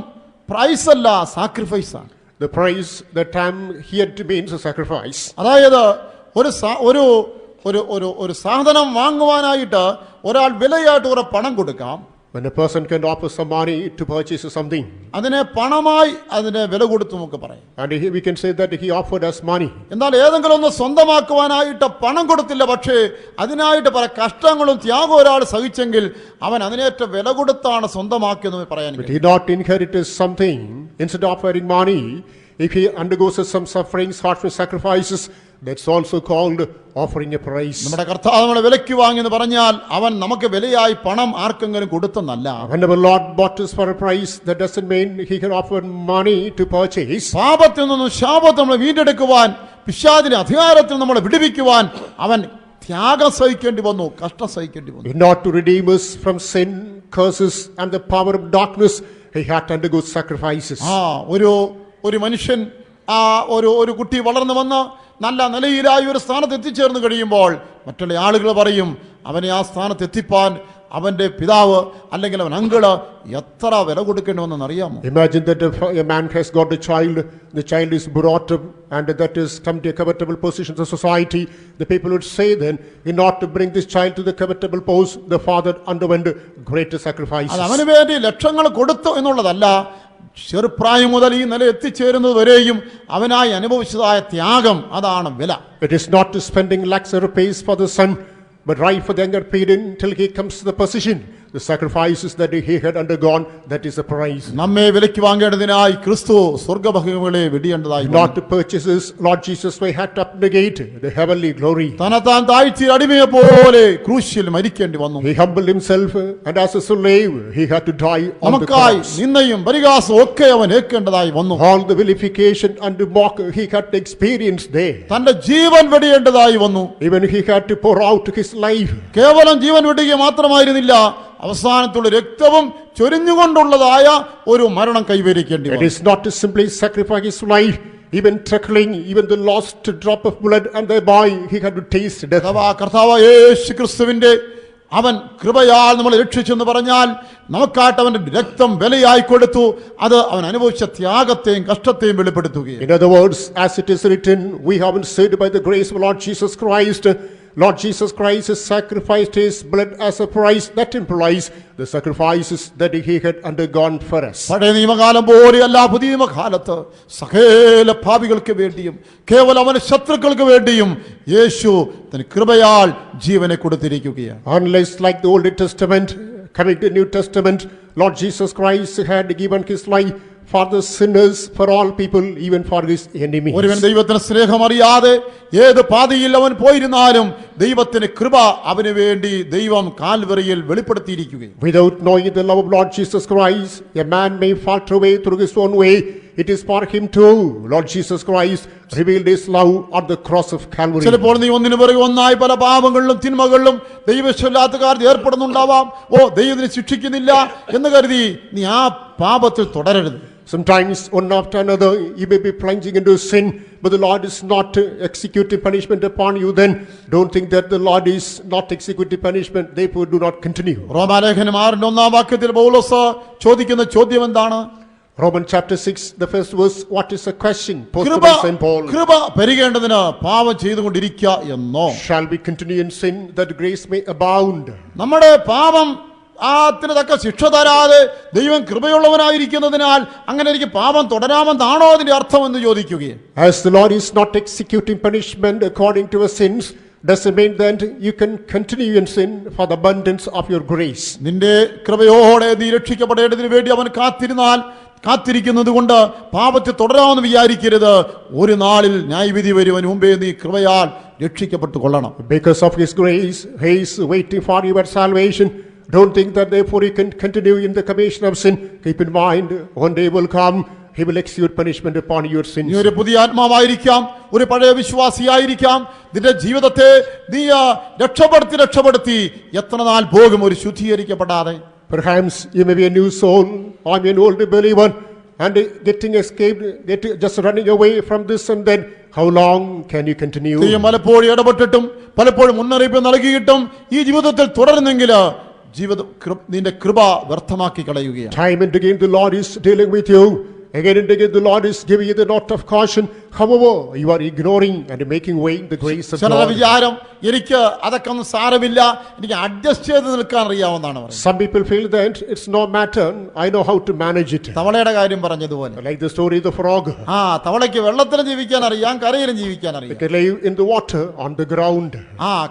പ്രൈസ് അല്ല, സാക്രിഫൈസ് ആണ്. The price, the term here means a sacrifice. അതായത് ഒരു സാധനം വാങ്ങുവാനായിട്ട് ഒരാൾ വിലയായിട്ട് കുറെ പണം കൊടുക്കാം. When a person can offer some money to purchase something, അതിനെ പണമായി അതിനെ വില കൊടുത്തു നമുക്ക് പറയാം. and we can say that he offered us money. എന്നാൽ ഏതെങ്കിലും ഒന്ന് സ്വന്തമാക്കുവാനായിട്ട് പണം കൊടുത്തില്ല, പക്ഷേ അതിനായിട്ട് പല കഷ്ടങ്ങളും ത്യാഗവും ഒരാൾ സഹിച്ചെങ്കിൽ അവൻ അതിനേറ്റ വില കൊടുത്താണ് സ്വന്തമാക്കിയെന്ന് പറയാൻ But he not inherited something. Instead of offering money, if he undergoes some sufferings, heartfelt sacrifices, that's also called offering a price. നമ്മുടെ കർത്താവ് നമ്മളെ വിലയ്ക്ക് വാങ്ങിയെന്ന് പറഞ്ഞാൽ അവൻ നമുക്ക് വിലയായി പണം ആർക്കെങ്കിലും കൊടുത്തെന്നല്ല. When our Lord bought us for a price, that doesn't mean he can offer money to purchase. പാപത്തിൽ നിന്നും ശാപത്തിൽ നമ്മളെ വീണ്ടെടുക്കുവാൻ, പിശാചിന്റെ അധികാരത്തിൽ നമ്മളെ വിടുവിക്കുവാൻ അവൻ ത്യാഗം സഹിക്കേണ്ടി വന്നു, കഷ്ടം സഹിക്കേണ്ടി വന്നു. Not to redeem us from sin, curses and the power of darkness, he had to undergo sacrifices. ഒരു മനുഷ്യൻ ഒരു കുട്ടി വളർന്നു വന്ന് നല്ല നിലയിലായി ഒരു സ്ഥാനത്ത് എത്തിച്ചേർന്ന് കഴിയുമ്പോൾ മറ്റുള്ള ആളുകൾ പറയും അവനെ ആ സ്ഥാനത്ത് എത്തിപ്പാൻ അവന്റെ പിതാവ് അല്ലെങ്കിൽ അവൻ അങ്കിള് എത്ര വില കൊടുക്കേണ്ടതെന്ന് അറിയാമോ? Imagine that a man has got a child, the child is brought up and that is come to a comfortable position in the society. The people would say then, in order to bring this child to the comfortable post, the father underwent greater sacrifices. അത് അവന് വേണ്ടി ലക്ഷങ്ങൾ കൊടുത്തു എന്നുള്ളതല്ല, ചെറുപ്രായം മുതൽ ഈ നില എത്തിച്ചേരുന്നത് വരെയും അവനായി അനുഭവിച്ചതായ ത്യാഗം, അതാണ് വില. It is not spending lakhs of rupees for the son, but right for the younger period until he comes to the position. The sacrifices that he had undergone, that is the price. നമ്മെ വിലയ്ക്ക് വാങ്ങേണ്ടതിനായി ക്രിസ്തു സ്വർഗ്ഗഭോഗങ്ങളെ വെടിയേണ്ടതായി. Not to purchase us, Lord Jesus we had to abnegate the heavenly glory. തന്നെത്താൻ താഴ്ത്തി അടിമയെ പോലെ ക്രൂശിൽ മരിക്കേണ്ടി വന്നു. He humbled himself and as a slave he had to die on the നമുക്കായി cross. നിന്ദയും പരിഹാസവും ഒക്കെ അവൻ ഏൽക്കേണ്ടതായി വന്നു. All the vilification and the mock he had to experience there. തന്റെ ജീവൻ വെടിയേണ്ടതായി വന്നു. Even he had to pour out his life. കേവലം ജീവൻ വെടിയുക മാത്രമായിരുന്നില്ല, അവസാനത്തുള്ള രക്തവും ചൊരിഞ്ഞുകൊണ്ടുള്ളതായ ഒരു മരണം കൈവരിക്കേണ്ടി It വന്നു. is not to simply sacrifice his life, even trickling, even the last drop of blood, and thereby he had to taste death. കർത്താവ് യേശു ക്രിസ്തുവിന്റെ അവൻ കൃപയാൽ നമ്മളെ രക്ഷിച്ചെന്ന് പറഞ്ഞാൽ നമുക്കായിട്ട് അവന്റെ രക്തം വിലയായി കൊടുത്തു. അത് അവൻ അനുഭവിച്ച ത്യാഗത്തെയും കഷ്ടത്തെയും വെളിപ്പെടുത്തുകയും. In other words, as it is written, we have been saved by the grace of Lord Jesus Christ. Lord Jesus Christ has sacrificed his blood as a price. That implies the sacrifices that he had undergone for us. പഴയ നിയമകാലം പോലെയല്ല, പുതിയ നിയമകാലത്ത് സകല പാപികൾക്ക് വേണ്ടിയും കേവലം അവന്റെ ശത്രുക്കൾക്ക് വേണ്ടിയും യേശു തന്റെ കൃപയാൽ ജീവനെ കൊടുത്തിരിക്കുകയാണ്. Unless like the Old Testament, coming to the New Testament, Lord Jesus Christ had given his life for the sinners, for all people, even for his enemies. ഒരുവൻ ദൈവത്തിന്റെ സ്നേഹം അറിയാതെ ഏത് പാതയിൽ അവൻ പോയിരുന്നാലും ദൈവത്തിന്റെ കൃപ അവന് വേണ്ടി ദൈവം കാൽവരിയിൽ വെളിപ്പെടുത്തിയിരിക്കുകയും. Without knowing the love of Lord Jesus Christ, a man may falter away through his own way. It is for him too, Lord Jesus Christ revealed his love on the cross of Calvary. ചിലപ്പോൾ നീ ഒന്നിനു പിറകെ ഒന്നായി പല പാപങ്ങളിലും തിന്മകളിലും ദൈവമില്ലാത്ത കാര്യത്തിൽ ഏർപ്പെടുന്നുണ്ടാവാം. ദൈവത്തിനെ ശിക്ഷിക്കുന്നില്ല എന്ന് കരുതി നീ ആ പാപത്തിൽ തുടരരുത്. Sometimes one after another you may be plunging into sin, but the Lord is not executing punishment upon you. Then don't think that the Lord is not executing punishment, therefore do not continue. റോമാലേഖനം 6:1 പൗലോസ് ചോദിക്കുന്ന ചോദ്യം എന്താണ്? Romans chapter 6, the first verse, what is the question posed കൃപ by Saint Paul? കൃപ പെരുകേണ്ടതിന് പാപം ചെയ്തുകൊണ്ടിരിക്കുക എന്നോ? Shall we continue in sin that grace may abound? നമ്മുടെ പാപം അതിന് തക്ക ശിക്ഷ തരാതെ ദൈവം കൃപയുള്ളവനായിരിക്കുന്നതിനാൽ അങ്ങനെ എനിക്ക് പാപം തുടരാമെന്നാണോ അതിന്റെ അർത്ഥം എന്ന് ചോദിക്കുകയാണ്. As the Lord is not executing punishment according to our sins, does it mean that you can continue in sin for the abundance of your grace? നിന്റെ കൃപയോടെ നീ രക്ഷിക്കപ്പെടേണ്ടതിന് വേണ്ടി അവൻ കാത്തിരിക്കുന്നത് കൊണ്ട് പാപത്തെ തുടരാമെന്ന് വിചാരിക്കരുത്. ഒരു നാളിൽ ന്യായവിധി വരുവന് മുമ്പേ നീ കൃപയാൽ രക്ഷിക്കപ്പെട്ടു കൊള്ളണം. Because of his grace, he is waiting for your salvation. Don't think that therefore you can continue in the commission of sin. Keep in mind, one day will come, he will execute punishment upon your sins. നീ ഒരു പുതിയ ആത്മാവായിരിക്കാം, ഒരു പഴയ വിശ്വാസിയായിരിക്കാം. നിന്റെ ജീവിതത്തെ നീ രക്ഷപ്പെടുത്തി എത്ര നാൾ പോകും ഒരു ശുദ്ധീകരിക്കപ്പെടാതെ? Perhaps you may be a new soul, or an old believer, and just running away from this and then. How long can you continue? നീ പലപ്പോഴും ഇടപെട്ടിട്ടും പലപ്പോഴും മുന്നറിയിപ്പ് നൽകിയിട്ടും ഈ ജീവിതത്തിൽ തുടരുന്നെങ്കിൽ നിന്റെ കൃപ വ്യർത്ഥമാക്കി കളയുകയാണ്. Time and again the Lord is dealing with you. Again and again the Lord is giving you the note of caution. However, you are ignoring and making way in the grace of ചിലരുടെ God. വിചാരം എനിക്ക് അതൊക്കെ ഒന്നും സാരമില്ല, എനിക്ക് adjust ചെയ്ത് നിൽക്കാൻ അറിയാവുന്നതാണ് പറയുന്നത്. Some people feel that it's no matter, I know how to manage it. തവളയുടെ കാര്യം പറഞ്ഞതുപോലെ, Like the story of the frog. തവളയ്ക്ക് വെള്ളത്തിലും ജീവിക്കാൻ അറിയാം, കരയിലും ജീവിക്കാൻ It അറിയാം. can live in the water, on the ground.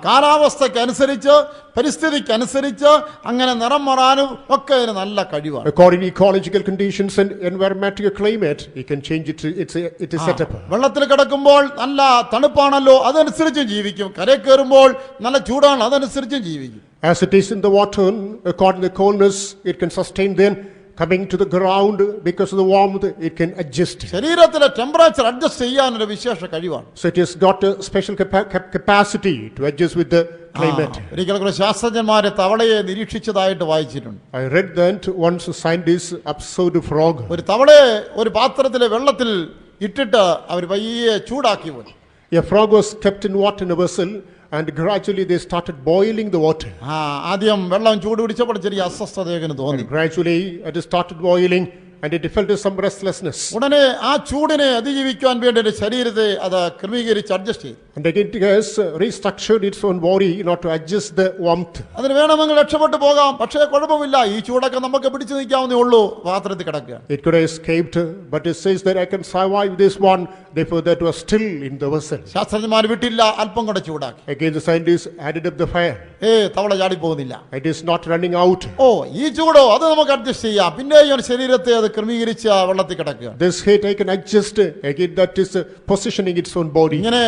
കാലാവസ്ഥക്കനുസരിച്ച് പരിസ്ഥിതിക്കനുസരിച്ച് അങ്ങനെ നിറം മാറാനും ഒക്കെ അതിന് നല്ല കഴിവാണ്. According to ecological conditions and environmental climate, it can change it. It is set up. വെള്ളത്തിൽ കിടക്കുമ്പോൾ നല്ല തണുപ്പാണല്ലോ, അതനുസരിച്ചും ജീവിക്കും. കരയിൽ കയറുമ്പോൾ നല്ല ചൂടാണ്, അതനുസരിച്ചും ജീവിക്കും. As it is in the water, according to the coldness, it can sustain. Then coming to the ground, because of the warmth, it can adjust. ശരീരത്തിലെ ടെമ്പറേച്ചർ അഡ്ജസ്റ്റ് ചെയ്യാനൊരു വിശേഷ കഴിവാണ്. So it has got a special capacity to adjust with the climate. ഒരിക്കൽ കുറെ ശാസ്ത്രജ്ഞന്മാരെ തവളയെ നിരീക്ഷിച്ചതായിട്ട് വായിച്ചിട്ടുണ്ട്. I read that once a scientist observed a frog. ഒരു തവളയെ ഒരു പാത്രത്തിലെ വെള്ളത്തിൽ ഇട്ടിട്ട് അവർ പയ്യെ ചൂടാക്കി പോയി. A frog was kept in water in a vessel, and gradually they started boiling the water. ആദ്യം വെള്ളം ചൂട് പിടിച്ചപ്പോൾ ചെറിയ അസ്വസ്ഥതയൊക്കെ തോന്നി. Gradually it started boiling, and it felt some restlessness. ഉടനെ ആ ചൂടിനെ അതിജീവിക്കാൻ വേണ്ടി ശരീരത്തെ അത് ക്രമീകരിച്ച് അഡ്ജസ്റ്റ് ചെയ്തു. And again it has restructured its own body in order to adjust the warmth. അതിന് വേണമെങ്കിൽ രക്ഷപ്പെട്ടു പോകാം, പക്ഷേ കുഴപ്പമില്ല, ഈ ചൂടൊക്കെ നമുക്ക് പിടിച്ചു നിൽക്കാവുന്നേ ഉള്ളൂ, പാത്രത്തിൽ കിടക്കുക. It could have escaped, but it says that I can survive this one. Therefore that was still in the vessel. ശാസ്ത്രജ്ഞന്മാർ വിട്ടില്ല, അല്പം കൂടെ ചൂടാക്കി. Again the scientists added up the fire. തവള ചാടി പോകുന്നില്ല. It is not running out. ഈ ചൂടോ അത് നമുക്ക് അഡ്ജസ്റ്റ് ചെയ്യാം, പിന്നെയും ശരീരത്തെ അത് ക്രമീകരിച്ച് വെള്ളത്തിൽ കിടക്കുക. This heat I can adjust. Again that is positioning its own body. ഇങ്ങനെ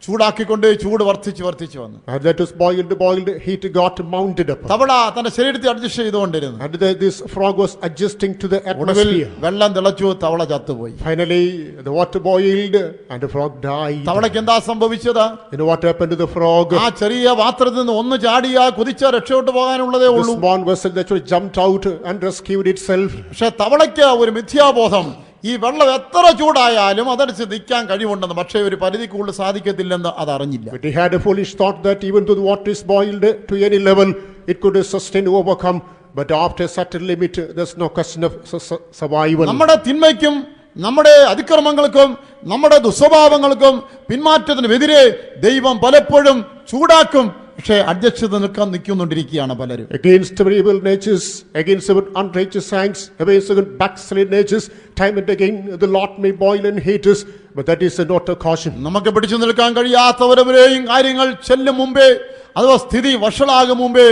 ചൂടാക്കിക്കൊണ്ട് ചൂട് വർദ്ധിച്ചു വന്നു. And that was boiled, heat got mounted up. തവള തന്റെ ശരീരത്തെ അഡ്ജസ്റ്റ് ചെയ്തുകൊണ്ടിരുന്നു. And this frog was adjusting to the ഒടുവിൽ atmosphere. വെള്ളം തിളച്ചു, തവള ചത്തുപോയി. Finally the water boiled and the frog died. തവളയ്ക്ക് എന്താ സംഭവിച്ചത്? You know what happened to the frog? ആ ചെറിയ പാത്രത്തിൽ നിന്ന് ഒന്ന് ചാടിയാ കുതിച്ച രക്ഷപ്പെട്ടു പോകാനുള്ളതേ The ഉള്ളൂ. small vessel that jumped out and rescued itself. പക്ഷെ തവളയ്ക്ക് ഒരു മിഥ്യാബോധം, ഈ വെള്ളം എത്ര ചൂടായാലും അതനുസരിച്ച് നിൽക്കാൻ കഴിവുണ്ടെന്ന്, പക്ഷേ ഒരു പരിധി കൂടുതൽ സാധിക്കത്തില്ലെന്ന് അത് അറിഞ്ഞില്ല. But he had a foolish thought that even though the water is boiled to any level, it could sustain, overcome. But after a certain limit, there's no question of survival. നമ്മുടെ തിന്മയ്ക്കും നമ്മുടെ അതിക്രമങ്ങൾക്കും നമ്മുടെ ദുസ്വഭാവങ്ങൾക്കും പിന്മാറ്റത്തിനുമെതിരെ ദൈവം പലപ്പോഴും ചൂടാക്കും, പക്ഷേ അഡ്ജസ്റ്റ് ചെയ്ത് നിൽക്കുന്നുണ്ടിരിക്കുകയാണ് പലരും. Against our evil natures, against our unrighteous acts, against our backslid natures, time and again the Lord may boil and hate us, but that is a note of caution. നമുക്ക് പിടിച്ചു നിൽക്കാൻ കഴിയാത്തവരെയും കാര്യങ്ങൾ ചെല്ലും മുമ്പേ, അഥവാ സ്ഥിതി വഷളാകും മുമ്പേ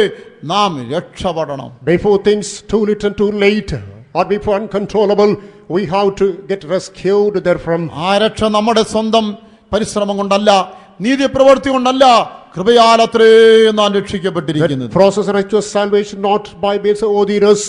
നാം രക്ഷപ്പെടണം. Before things too late and too late, or before uncontrollable, we have to get rescued therefrom. ആ രക്ഷ നമ്മുടെ സ്വന്തം പരിശ്രമം കൊണ്ടല്ല, നീതിപ്രവൃത്തി കൊണ്ടല്ല, കൃപയാലത്രേ നാം രക്ഷിക്കപ്പെട്ടിരിക്കുന്നത്. That process of righteous salvation not by means of orderers,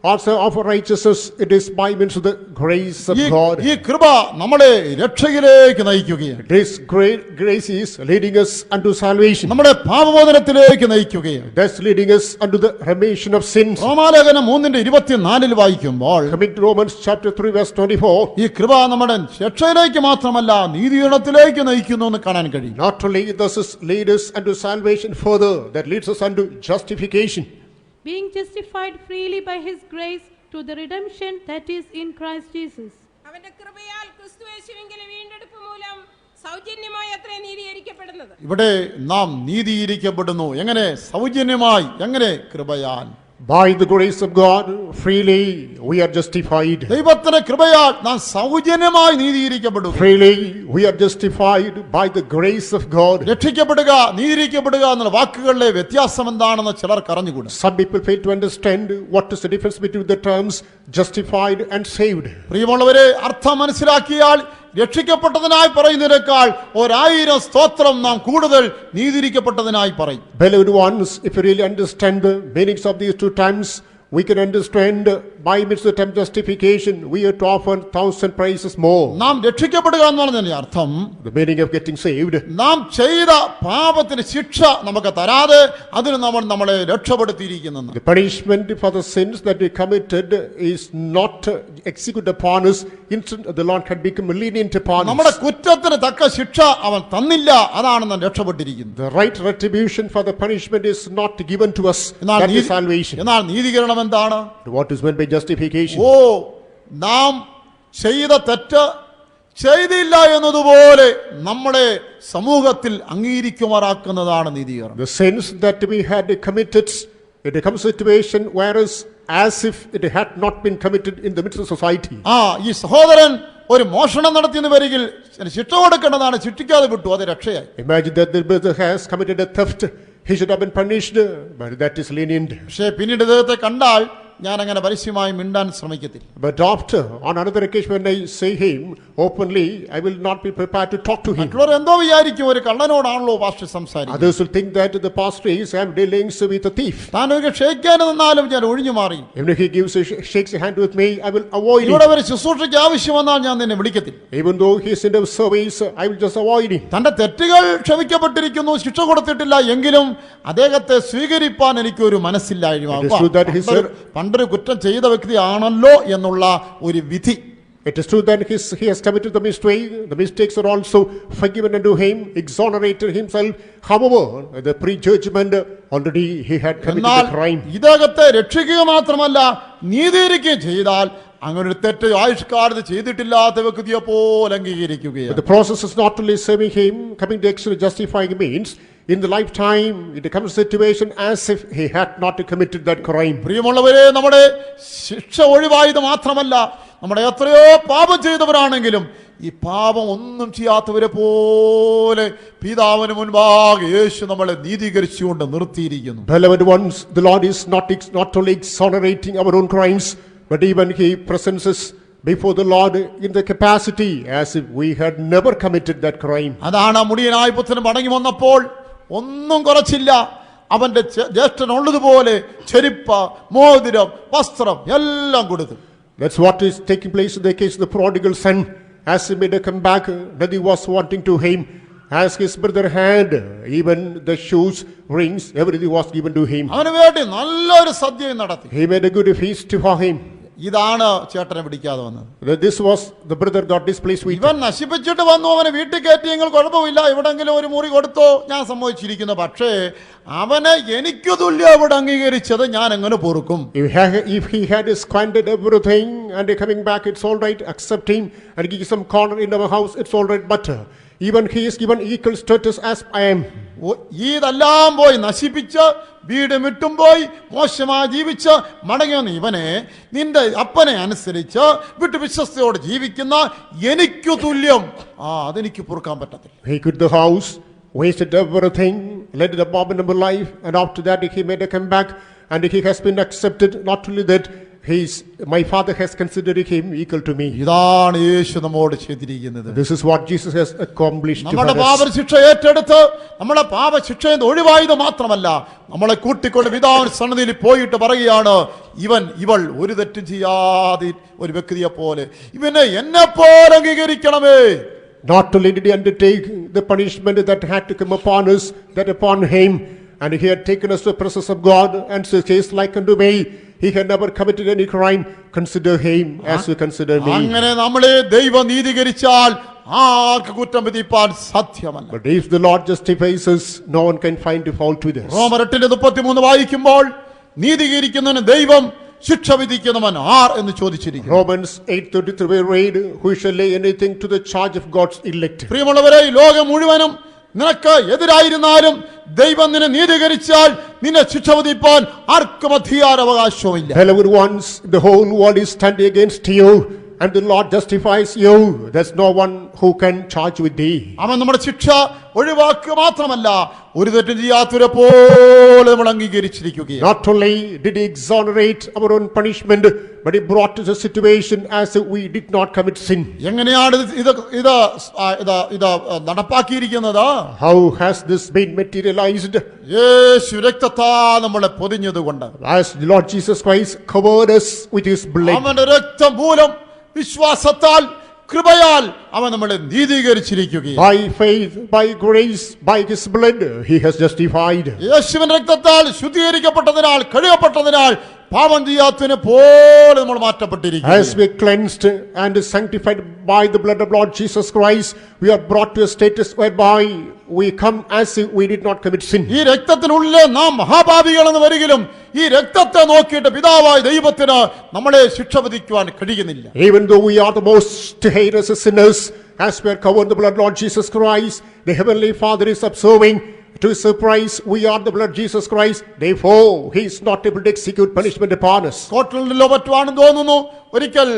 also of righteousness, it is by means of the grace of God. ഈ കൃപ നമ്മളെ രക്ഷയിലേക്ക് നയിക്കുകയാണ്. This great grace is leading us unto salvation. നമ്മുടെ പാപമോചനത്തിലേക്ക് നയിക്കുകയാണ്. That's leading us unto the remission of sins. റോമാലേഖനം 3:24 വായിക്കുമ്പോൾ, Coming to Romans chapter 3 verse 24. ഈ കൃപ നമ്മുടെ രക്ഷയിലേക്ക് മാത്രമല്ല നീതിഗണത്തിലേക്ക് നയിക്കുന്നു എന്ന് കാണാൻ കഴിയും. Not only does it lead us unto salvation, further that leads us unto justification. Being justified freely by his grace to the redemption that is in Christ Jesus. അവന്റെ കൃപയാൽ ക്രിസ്തുയേശുവിങ്കലെ വീണ്ടെടുപ്പ് മൂലം സൗജന്യമായി അത്രേ നീതീകരിക്കപ്പെടുന്നത്. ഇവിടെ നാം നീതീകരിക്കപ്പെടുന്നു. എങ്ങനെ? സൗജന്യമായി. എങ്ങനെ? കൃപയാൽ. By the grace of God, freely we are justified. ദൈവത്തിന്റെ കൃപയാൽ നാം സൗജന്യമായി നീതീകരിക്കപ്പെടും. Freely we are justified by the grace of God. രക്ഷിക്കപ്പെടുക, നീതീകരിക്കപ്പെടുക എന്നുള്ള വാക്കുകളിലെ വ്യത്യാസം എന്താണെന്ന് ചിലർക്ക് അറിഞ്ഞുകൂടാ. Some people fail to understand what is the difference between the terms justified and saved. പ്രിയമുള്ളവരെ, അർത്ഥം മനസ്സിലാക്കിയാൽ രക്ഷിക്കപ്പെട്ടതിനായി പറയുന്നതിനേക്കാൾ 1000 സ്തോത്രം നാം കൂടുതൽ നീതിരിക്കപ്പെട്ടതിനായി പറയും. Beloved ones, if you really understand the meanings of these two terms, we can understand by means of the term justification, we are to offer 1000 praises more. നാം രക്ഷിക്കപ്പെടുക എന്ന് പറഞ്ഞതിന്റെ അർത്ഥം The meaning of getting saved. നാം ചെയ്ത പാപത്തിന് ശിക്ഷ നമുക്ക് തരാതെ അതിന് നമ്മളെ രക്ഷപ്പെടുത്തിയിരിക്കുന്നു. The punishment for the sins that we committed is not executed upon us. Instead, the Lord had become lenient upon നമ്മുടെ us. കുറ്റത്തിന് തക്ക ശിക്ഷ അവൻ തന്നില്ല, അതാണ് നാം രക്ഷപ്പെട്ടിരിക്കുന്നത്. The right retribution for the punishment is not given to us. എന്നാൽ That is salvation. എന്നാൽ നീതീകരണം എന്താണ്? What is meant by justification? ഓ, നാം ചെയ്ത തെറ്റ് ചെയ്തില്ല എന്നതുപോലെ നമ്മളെ സമൂഹത്തിൽ അംഗീകരിക്കുമാറാക്കുന്നതാണ് നീതീകരണം. The sins that we had committed, it becomes a situation whereas as if it had not been committed in the midst of society. ഈ സഹോദരൻ ഒരു മോഷണം നടത്തിയെന്ന് വരികിൽ ശിക്ഷ കൊടുക്കേണ്ടതാണ്, ശിക്ഷിക്കാതെ വിട്ടു, അത് രക്ഷയായി. Imagine that the brother has committed a theft. He should have been punished, but that is lenient. പക്ഷേ പിന്നീട് ഇദ്ദേഹത്തെ കണ്ടാൽ ഞാൻ അങ്ങനെ പരസ്യമായി മിണ്ടാൻ ശ്രമിക്കത്തില്ല. But after, on another occasion when I see him openly, I will not be prepared to talk to him. മറ്റുള്ളവർ എന്തോ വിചാരിക്കും, ഒരു കള്ളനോടാണല്ലോ പാസ്റ്റർ സംസാരിക്കുന്നത്. Others will think that the pastor is having dealings with a thief. താൻ ഒരു ക്ഷയിക്കാൻ നിന്നാലും ഞാൻ ഒഴിഞ്ഞു മാറി. Even if he shakes a hand with me, I will avoid ഇവിടെ him. ഒരു ശുശ്രൂഷയ്ക്ക് ആവശ്യം വന്നാൽ ഞാൻ നിന്നെ വിളിക്കത്തില്ല. Even though he is in the service, I will just avoid him. തന്റെ തെറ്റുകൾ ക്ഷമിക്കപ്പെട്ടിരിക്കുന്നു, ശിക്ഷ കൊടുത്തിട്ടില്ല എങ്കിലും അദ്ദേഹത്തെ സ്വീകരിപ്പാൻ എനിക്കൊരു മനസ്സില്ലായ്മ. It is true that he said- പണ്ടൊരു കുറ്റം ചെയ്ത വ്യക്തിയാണല്ലോ എന്നുള്ള ഒരു വിധി. It is true that he has committed the mistake. The mistakes are also forgiven unto him, exonerated himself. However, the prejudgment already he had committed എന്നാൽ the crime. ഇദ്ദേഹത്തെ രക്ഷിക്കുക മാത്രമല്ല നീതീകരിക്കുകയും ചെയ്താൽ അങ്ങനെ ഒരു തെറ്റ് ആയുഷ്കാലത്ത് ചെയ്തിട്ടില്ലാത്ത വ്യക്തിയെ പോലെ But അംഗീകരിക്കുകയാണ്. the process is not only saving him, coming to actually justifying means in the lifetime it becomes a situation as if he had not committed that crime. പ്രിയമുള്ളവരെ, നമ്മുടെ ശിക്ഷ ഒഴിവായത് മാത്രമല്ല, നമ്മുടെ എത്രയോ പാപം ചെയ്തവരാണെങ്കിലും ഈ പാപം ഒന്നും ചെയ്യാത്തവരെ പോലെ പിതാവിന് മുൻപാകെ യേശു നമ്മളെ നീതീകരിച്ചുകൊണ്ട് നിർത്തിയിരിക്കുന്നു. Beloved ones, the Lord is not only exonerating our own crimes, but even he presents us before the Lord in the capacity as if we had never committed that crime. അതാണ് മുടിയനായ പുത്രൻ മടങ്ങി വന്നപ്പോൾ ഒന്നും കുറച്ചില്ല. അവന്റെ ജ്യേഷ്ഠനുള്ളതുപോലെ ചെരുപ്പ്, മോതിരം, വസ്ത്രം എല്ലാം കൊടുത്തു. That's what is taking place in the case of the prodigal son. As he made a comeback, that he was wanting to him. As his brother had, even the shoes, rings, everything was given to him. അവന് വേണ്ടി നല്ലൊരു സദ്യയും നടത്തി. He made a good feast for him. ഇതാണ് ചേട്ടനെ പിടിക്കാതെ വന്നത്. This was the brother got displeased with. ഇവൻ നശിപ്പിച്ചിട്ട് വന്നു, അവനെ വീട്ടിൽ കയറ്റിയെങ്കിൽ കുഴപ്പമില്ല, എവിടെങ്കിലും ഒരു മുറി കൊടുത്തോ, ഞാൻ സമ്മതിച്ചിരിക്കുന്നു. പക്ഷേ അവനെ എനിക്ക് തുല്യം ഇവിടെ അംഗീകരിച്ചത് ഞാൻ എങ്ങനെ പൊറുക്കും? If he had squandered everything and coming back, it's all right, accept him and give some corner in our house, it's all right, but even he is given equal status as I am. ഇതെല്ലാം പോയി നശിപ്പിച്ച് വീട് വിട്ടും പോയി മോശമായി ജീവിച്ച് മടങ്ങി വന്ന ഇവനെ നിന്റെ അപ്പനെ അനുസരിച്ച് വിട്ടു വിശ്വസ്തയോടെ ജീവിക്കുന്ന എനിക്കു തുല്യം അതെനിക്ക് പൊറുക്കാൻ പറ്റത്തില്ല. He quit the house, wasted everything, led an abominable life, and after that he made a comeback and he has been accepted. Not only that, my father has considered him equal to me. ഇതാണ് യേശു നമ്മോട് ചെയ്തിരിക്കുന്നത്. This is what Jesus has accomplished. നമ്മുടെ പാപശിക്ഷ ഏറ്റെടുത്ത് നമ്മുടെ പാപശിക്ഷയിൽ നിന്ന് ഒഴിവായത് മാത്രമല്ല, നമ്മളെ കൂട്ടിക്കൊണ്ട് പിതാവിന്റെ സന്നിധിയിൽ പോയിട്ട് പറയുകയാണ്, ഇവൾ ഒരു തെറ്റും ചെയ്യാതെ ഒരു വ്യക്തിയെ പോലെ ഇവനെ എന്നെ പോലെ അംഗീകരിക്കണമേ. Not only did he undertake the punishment that had to come upon us, that upon him, and he had taken us to the presence of God and says, like unto me, he had never committed any crime, consider him as you consider me. അങ്ങനെ നമ്മളെ ദൈവം നീതീകരിച്ചാൽ ആർക്ക് കുറ്റം വിധിപ്പാൻ സാധ്യമല്ല. But if the Lord justifies us, no one can find fault with us. റോമർ 8:33 വായിക്കുമ്പോൾ നീതീകരിക്കുന്നവന് ദൈവം ശിക്ഷ വിധിക്കുന്നവൻ R എന്ന് ചോദിച്ചിരിക്കുന്നു. Romans 8:33 we read, who shall lay anything to the charge of God's elect? പ്രിയമുള്ളവരെ, ഈ ലോകം മുഴുവനും നിനക്ക് എതിരായിരുന്നാലും ദൈവം നിന്നെ നീതീകരിച്ചാൽ നിന്നെ ശിക്ഷ വിധിപ്പാൻ ആർക്കും അധികാരാവകാശവുമില്ല. Beloved ones, the whole world is standing against you. and the Lord justifies you, there's no one who can charge with thee. അവൻ നമ്മുടെ ശിക്ഷ ഒഴിവാക്കുക മാത്രമല്ല, ഒരു തെറ്റും ചെയ്യാത്തവരെ പോലെ നമ്മൾ അംഗീകരിച്ചിരിക്കുകയാണ്. Not only did he exonerate our own punishment, but he brought us a situation as if we did not commit sin. എങ്ങനെയാണ് ഇത് നടപ്പാക്കിയിരിക്കുന്നത്? How has this been materialized? യേശു രക്തത്താൽ നമ്മളെ പൊതിഞ്ഞതുകൊണ്ട്, As the Lord Jesus Christ covered us with his blood. അവന്റെ രക്തം മൂലം വിശ്വാസത്താൽ കൃപയാൽ അവൻ നമ്മളെ നീതീകരിച്ചിരിക്കുകയാണ്. By faith, by grace, by his blood, he has justified. യേശുവിന്റെ രക്തത്താൽ ശുദ്ധീകരിക്കപ്പെട്ടതിനാൽ, കഴുകപ്പെട്ടതിനാൽ പാപം ചെയ്യാത്തതിനെ പോലെ നമ്മൾ മാറ്റപ്പെട്ടിരിക്കുന്നു. As we are cleansed and sanctified by the blood of Lord Jesus Christ, we are brought to a status whereby we come as if we did not commit sin. ഈ രക്തത്തിനുള്ളിൽ നാം മഹാപാപികളെന്ന് വരികിലും ഈ രക്തത്തെ നോക്കിയിട്ട് പിതാവായ ദൈവത്തിന് നമ്മളെ ശിക്ഷ വിധിക്കുവാൻ കഴിയുന്നില്ല. Even though we are the most heinous sinners, as we are covered in the blood of Lord Jesus Christ, the Heavenly Father is observing. To his surprise, we are the blood of Jesus Christ. Therefore, he is not able to execute punishment upon us. സ്കോട്ട്ലൻഡിലോ മറ്റുമാണെന്ന് തോന്നുന്നു, ഒരിക്കൽ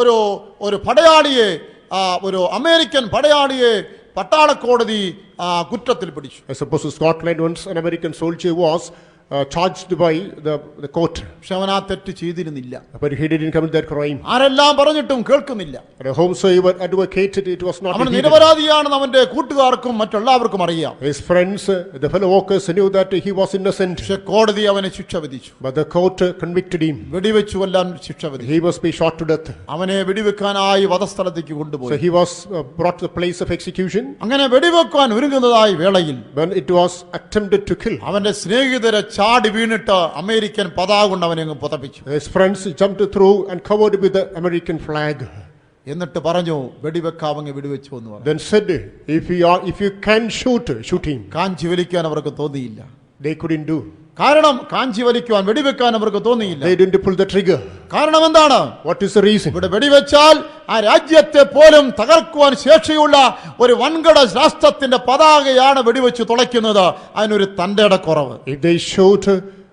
ഒരു പടയാളിയെ, ഒരു American പടയാളിയെ പട്ടാള കോടതി കുറ്റത്തിൽ പിടിച്ചു. I suppose in Scotland once an American soldier was charged by the court. പക്ഷെ അവൻ ആ തെറ്റ് ചെയ്തിരുന്നില്ല. But he didn't commit that crime. ആരെല്ലാം പറഞ്ഞിട്ടും കേൾക്കുന്നില്ല. And whomsoever advocated, it was not അവൻ heeded. നിരപരാധിയാണെന്ന് അവന്റെ കൂട്ടുകാർക്കും മറ്റെല്ലാവർക്കും അറിയാം. His friends, the fellow workers knew that he was innocent. പക്ഷെ കോടതി അവനെ ശിക്ഷ വിധിച്ചു. But the court convicted him. വെടിവെച്ചു കൊല്ലാൻ ശിക്ഷ വിധിച്ചു. He must be shot to death. അവനെ വെടിവെക്കാനായി വധസ്ഥലത്തേക്ക് So കൊണ്ടുപോയി. he was brought to the place of execution. അങ്ങനെ വെടിവെക്കാൻ ഒരുങ്ങുന്നതായി വേളയിൽ When it was attempted to kill, അവന്റെ സ്നേഹിതരെ ചാടി വീണിട്ട് അമേരിക്കൻ പതാക കൊണ്ട് അവനെ അങ്ങ് പുതപ്പിച്ചു. his friends jumped through and covered with the American flag. എന്നിട്ട് പറഞ്ഞു, വെടിവെക്കാവങ്ങ് വെടിവെച്ചു എന്ന് പറഞ്ഞു. Then said, if you can shoot him. കാഞ്ചി വലിക്കാൻ അവർക്ക് തോന്നിയില്ല. They couldn't do. കാരണം കാഞ്ചി വലിക്കുവാൻ, വെടിവെക്കാൻ അവർക്ക് തോന്നിയില്ല. They didn't pull the trigger. കാരണം എന്താണ്? What is the reason? ഇവിടെ വെടിവെച്ചാൽ ആ രാജ്യത്തെ പോലും തകർക്കുവാൻ ശേഷിയുള്ള ഒരു വൻകിട രാഷ്ട്രത്തിന്റെ പതാകയാണ് വെടിവെച്ച് തുളയ്ക്കുന്നത്. അതിനൊരു തന്റെയുടെ കുറവ്. If they shoot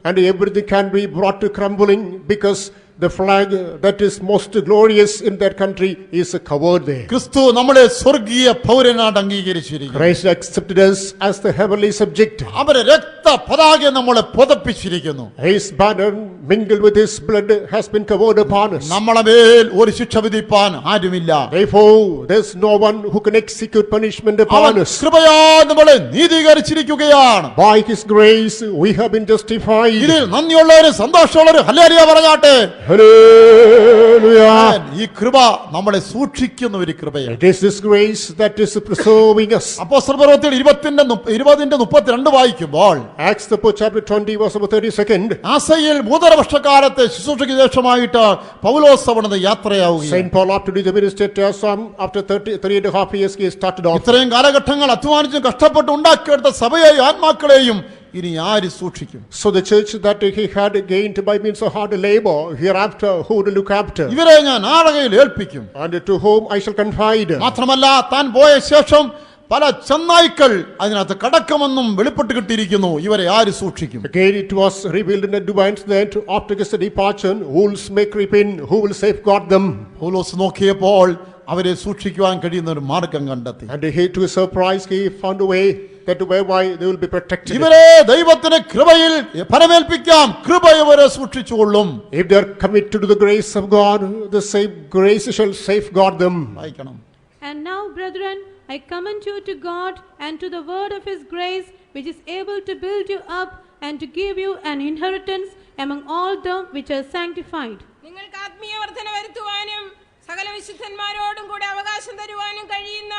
and everything can be brought to crumbling because the flag that is most glorious in that country is covered there. ക്രിസ്തു നമ്മളെ സ്വർഗീയ പൗരനായിട്ട് അംഗീകരിച്ചിരിക്കുന്നു. Christ accepted us as the heavenly subject. അവന്റെ രക്ത പതാക നമ്മളെ പുതപ്പിച്ചിരിക്കുന്നു. His banner mingled with his blood has been covered upon us. നമ്മളെ മേൽ ഒരു ശിക്ഷ വിധിപ്പാൻ ആരുമില്ല. Therefore, there's no one who can execute punishment upon us. കൃപയാൽ നമ്മളെ നീതീകരിച്ചിരിക്കുകയാണ്. By his grace we have been justified. ഇതിൽ നന്ദിയുള്ളവരും സന്തോഷമുള്ളവരും ഹല്ലേലൂയ പറഞ്ഞാട്ടെ. Hallelujah. ഈ കൃപ നമ്മളെ സൂക്ഷിക്കുന്ന ഒരു കൃപയാണ്. It is this grace that is preserving us. അപ്പോസ്തലപ്രവൃത്തികൾ 20:32 വായിക്കുമ്പോൾ, Acts the chapter 20 verse number 32. ആസയിൽ 3 വർഷക്കാലത്തെ ശുശ്രൂഷയ്ക്ക് ശേഷമായിട്ട് പൗലോസ് അവിടുന്ന് യാത്രയാവുകയാണ്. Saint Paul after the ministry at Assam, after 3.5 years he started off. ഇത്രയും കാലഘട്ടങ്ങൾ അധ്വാനിച്ചും കഷ്ടപ്പെട്ട് ഉണ്ടാക്കിയെടുത്ത സഭയെയും ആത്മാക്കളെയും ഇനി ആര് സൂക്ഷിക്കും? So the church that he had gained by means of hard labor, hereafter who will look after? ഇവരെ ഞാൻ ആളുകയിൽ ഏൽപ്പിക്കും. And to whom I shall confide? മാത്രമല്ല, താൻ പോയ ശേഷം പല ചെന്നായ്ക്കൾ അതിനകത്ത് കടക്കമെന്നും വെളിപ്പെട്ട് കിട്ടിയിരിക്കുന്നു. ഇവരെ ആര് സൂക്ഷിക്കും? Again it was revealed in advance that after his departure, wolves may creep in, who will safeguard them? പൗലോസ് നോക്കിയപ്പോൾ അവരെ സൂക്ഷിക്കുവാൻ കഴിയുന്ന ഒരു മാർഗം കണ്ടെത്തി. And he, to his surprise, he found a way that whereby they will be protected. ഇവരെ ദൈവത്തിന്റെ കൃപയിൽ പരമേൽപ്പിക്കാം. കൃപ ഇവരെ സൂക്ഷിച്ചുകൊള്ളും. If they are committed to the grace of God, the same grace shall safeguard them. വായിക്കണം. And now, brethren, I commend you to God and to the word of his grace, which is able to build you up and to give you an inheritance among all them which are sanctified. നിങ്ങൾക്ക് ആത്മീയ വർധന വരുത്തുവാനും സകല വിശുദ്ധന്മാരോടും കൂടെ അവകാശം തരുവാനും കഴിയുന്ന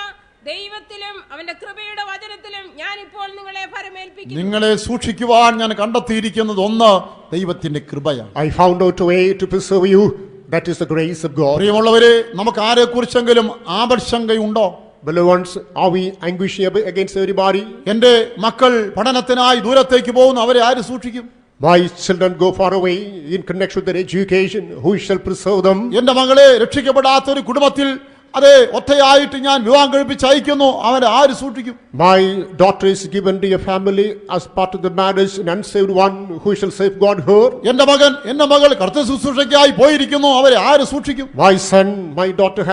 ദൈവത്തിലും അവന്റെ കൃപയുടെ വചനത്തിലും ഞാൻ ഇപ്പോൾ നിങ്ങളെ പരമേൽപ്പിക്കുന്നു. നിങ്ങളെ സൂക്ഷിക്കുവാൻ ഞാൻ കണ്ടെത്തിയിരിക്കുന്നത് ഒന്ന് ദൈവത്തിന്റെ കൃപയാണ്. I found out a way to preserve you. That is the grace of God. പ്രിയമുള്ളവരെ, നമുക്ക് ആരെക്കുറിച്ചെങ്കിലും ആപൽശങ്കയുണ്ടോ? Beloved ones, are we anguishing against everybody? എന്റെ മക്കൾ പഠനത്തിനായി ദൂരത്തേക്ക് പോകുന്നു, അവരെ ആര് സൂക്ഷിക്കും? My children go far away in connection with their education. Who shall preserve them? എന്റെ മകളെ രക്ഷിക്കപ്പെടാത്ത ഒരു കുടുംബത്തിൽ അതെ ഒറ്റയായിട്ട് ഞാൻ വിവാഹം കഴിപ്പിച്ച് അയക്കുന്നു, അവനെ ആര് സൂക്ഷിക്കും? My daughter is given to a family as part of the marriage, an unsaved one, who shall safeguard her? എന്റെ മകൾ കർത്തൃ ശുശ്രൂഷയ്ക്കായി പോയിരിക്കുന്നു, അവരെ ആര് സൂക്ഷിക്കും? My son, my daughter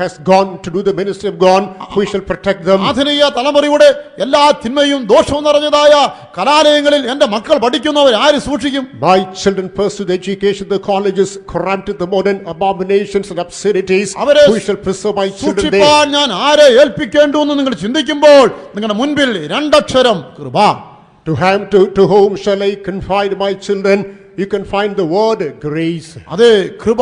has gone to do the ministry of God, who shall protect them? ആധുനിക തലമുറയുടെ എല്ലാ തിന്മയും ദോഷവും നിറഞ്ഞതായ കലാലയങ്ങളിൽ എന്റെ മക്കൾ പഠിക്കുന്നവർ ആര് സൂക്ഷിക്കും? My children pursue the education, the colleges, corrupted the modern abominations and obscenities, അവരെ who shall preserve my children there? സൂക്ഷിപ്പാൻ ഞാൻ ആരെ ഏൽപ്പിക്കേണ്ടു എന്ന് നിങ്ങൾ ചിന്തിക്കുമ്പോൾ നിങ്ങളുടെ മുൻപിൽ രണ്ടക്ഷരം കൃപ. To whom shall I confide my children? You can find the word grace. അതെ, കൃപ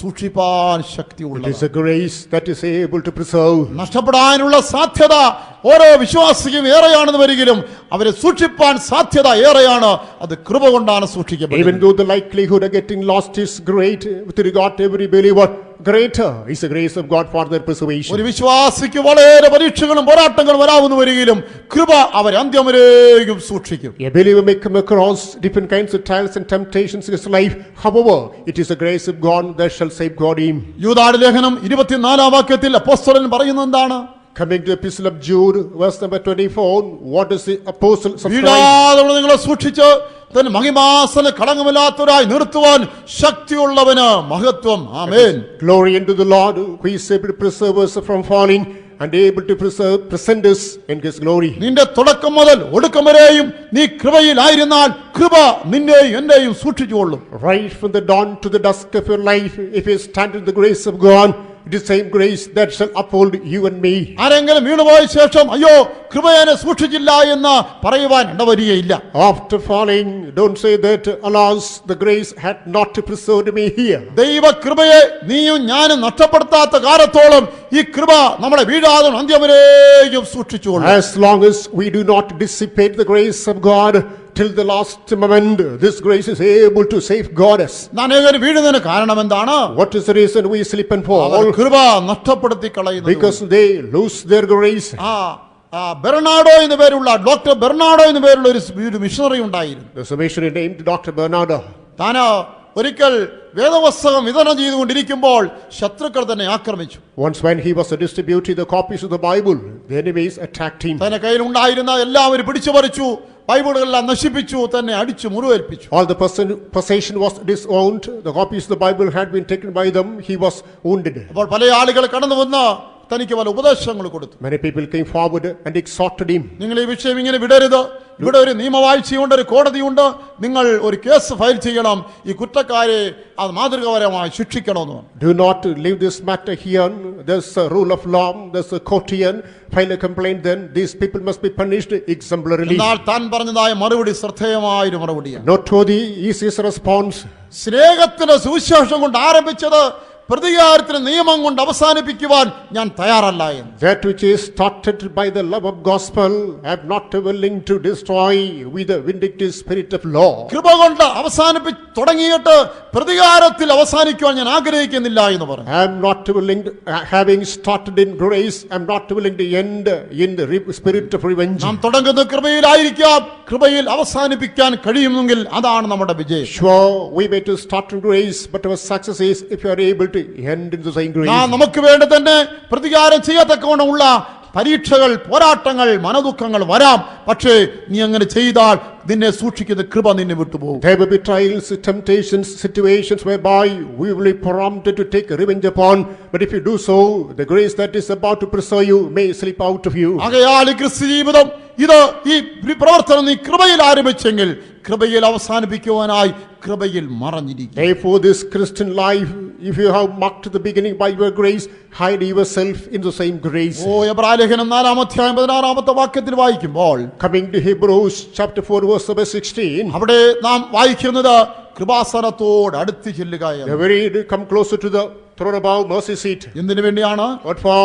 സൂക്ഷിപ്പാൻ It ശക്തിയുള്ള, is a grace that is able to preserve. നഷ്ടപ്പെടാനുള്ള സാധ്യത ഓരോ വിശ്വാസിക്കും ഏറെയാണെന്ന് വരികിലും അവരെ സൂക്ഷിപ്പാൻ സാധ്യത ഏറെയാണ്. അത് കൃപ കൊണ്ടാണ് Even സൂക്ഷിക്കപ്പെടുന്നത്. though the likelihood of getting lost is great with regard to every believer, greater is the grace of God for their preservation. ഒരു വിശ്വാസിക്ക് വളരെ പരീക്ഷകളും പോരാട്ടങ്ങളും വരാവുന്ന വരികിലും കൃപ അവരെ അന്ത്യം വരെയും സൂക്ഷിക്കും. A believer may come across different kinds of trials and temptations in his life. However, it is the grace of God that shall safeguard him. യൂദായുടെ ലേഖനം 24-ാം വാക്യത്തിൽ അപ്പോസ്തലൻ പറയുന്നത് എന്താണ്? Coming to the epistle of Jude, verse number 24, what does the apostle subscribe? വീഴാതെ നിങ്ങളെ സൂക്ഷിച്ച് തന്റെ മഹിമാസന കളങ്കമില്ലാത്തവരായി നിർത്തുവാൻ ശക്തിയുള്ളവന് മഹത്വം. ആമേൻ. Glory unto the Lord, who is able to preserve us from falling and able to present us in his glory. നിന്റെ തുടക്കം മുതൽ ഒടുക്കം വരെയും നീ കൃപയിലായിരുന്നാൽ കൃപ നിന്നെയും എന്റെയും സൂക്ഷിച്ചുകൊള്ളും. Right from the dawn to the dusk of your life, if you stand in the grace of God, it is the same grace that shall uphold you and me. ആരെങ്കിലും വീണുപോയ ശേഷം അയ്യോ കൃപ എന്നെ സൂക്ഷിച്ചില്ല എന്ന് പറയുവാൻ ഇടവരികയില്ല. After falling, don't say that, alas, the grace had not preserved me here. ദൈവ കൃപയെ നീയും ഞാനും നഷ്ടപ്പെടുത്താത്ത കാലത്തോളം ഈ കൃപ നമ്മളെ വീഴാതെ അന്ത്യം വരെയും സൂക്ഷിച്ചുകൊള്ളും. As long as we do not dissipate the grace of God till the last moment, this grace is able to safeguard us. അനേകർ വീഴുന്നതിന് കാരണം എന്താണ്? What is the reason we slip and fall? അവർ കൃപ നഷ്ടപ്പെടുത്തി കളയുന്നു. Because they lose their grace. Bernardo എന്ന പേരുള്ള doctor Bernardo എന്ന പേരുള്ള ഒരു മിഷണറി ഉണ്ടായിരുന്നു. There's a missionary named Dr. Bernardo. താന് ഒരിക്കൽ വേദപുസ്തകം വിതരണം ചെയ്തുകൊണ്ടിരിക്കുമ്പോൾ ശത്രുക്കൾ തന്നെ ആക്രമിച്ചു. Once when he was distributing the copies of the Bible, the enemies attacked him. തന്റെ കയ്യിലുണ്ടായിരുന്ന എല്ലാവരും പിടിച്ചു പറിച്ചു, ബൈബിളുകളെല്ലാം നശിപ്പിച്ചു, തന്നെ അടിച്ചു മുറിവേൽപ്പിച്ചു. All the possession was disowned. The copies of the Bible had been taken by them. He was wounded. അപ്പോൾ പല ആളുകൾ കടന്നു വന്ന് തനിക്ക് പല ഉപദേശങ്ങൾ കൊടുത്തു. Many people came forward and exhorted him. നിങ്ങൾ ഈ വിഷയം ഇങ്ങനെ വിടരുത്, ഇവിടെ ഒരു നിയമവാഴ്ചയുണ്ട്, ഒരു കോടതിയുണ്ട്, നിങ്ങൾ ഒരു കേസ് ഫയൽ ചെയ്യണം, ഈ കുറ്റക്കാരെ അത് മാതൃകാപരമായി ശിക്ഷിക്കണമെന്ന്. Do not leave this matter here. There's a rule of law. There's a court here. File a complaint, then these people must be punished exemplarily. എന്നാൽ താൻ പറഞ്ഞതായ മറുപടി ശ്രദ്ധേയമായൊരു മറുപടിയാണ്. Noteworthy is his response. സ്നേഹത്തിന്റെ സുവിശേഷം കൊണ്ട് ആരംഭിച്ചത് പ്രതികാരത്തിന് നിയമം കൊണ്ട് അവസാനിപ്പിക്കുവാൻ ഞാൻ തയ്യാറല്ല എന്ന്. That which is started by the love of gospel, I am not willing to destroy with the vindictive spirit of law. കൃപ കൊണ്ട് തുടങ്ങിയിട്ട് പ്രതികാരത്തിൽ അവസാനിക്കുവാൻ ഞാൻ ആഗ്രഹിക്കുന്നില്ല എന്ന് പറഞ്ഞു. I am not willing, having started in grace, I am not willing to end in the spirit of revenge. നാം തുടങ്ങുന്ന കൃപയിലായിരിക്കാം, കൃപയിൽ അവസാനിപ്പിക്കാൻ കഴിയുമെങ്കിൽ അതാണ് നമ്മുടെ വിജയം. Sure, we may to start in grace, but our success is if you are able to end in the same grace. നമുക്ക് വേണ്ടി തന്നെ പ്രതികാരം ചെയ്യത്തക്കവണ്ണമുള്ള പരീക്ഷകൾ, പോരാട്ടങ്ങൾ, മനദുഃഖങ്ങൾ വരാം. പക്ഷേ നീ അങ്ങനെ ചെയ്താൽ നിന്നെ സൂക്ഷിക്കുന്ന കൃപ നിന്നെ വിട്ടുപോകും. There will be trials, temptations, situations whereby we will be prompted to take revenge upon. But if you do so, the grace that is about to preserve you may slip out of you. ആകയാൽ ഈ ക്രിസ്തു ജീവിതം ഈ പ്രവർത്തനം നീ കൃപയിൽ ആരംഭിച്ചെങ്കിൽ കൃപയിൽ അവസാനിപ്പിക്കുവാനായി കൃപയിൽ മറഞ്ഞിരിക്കും. Therefore, this Christian life, if you have marked the beginning by your grace, hide yourself in the same grace. എബ്രായലേഖനം 4-ാം 16 വാക്യത്തിൽ വായിക്കുമ്പോൾ, Coming to Hebrews chapter 4 verse number 16, അവിടെ നാം വായിക്കുന്നത് കൃപാസനത്തോട് അടുത്ത് ചെല്ലുക the എന്ന്. very come closer to the throne above mercy seat. എന്തിനു വേണ്ടിയാണ്? What for?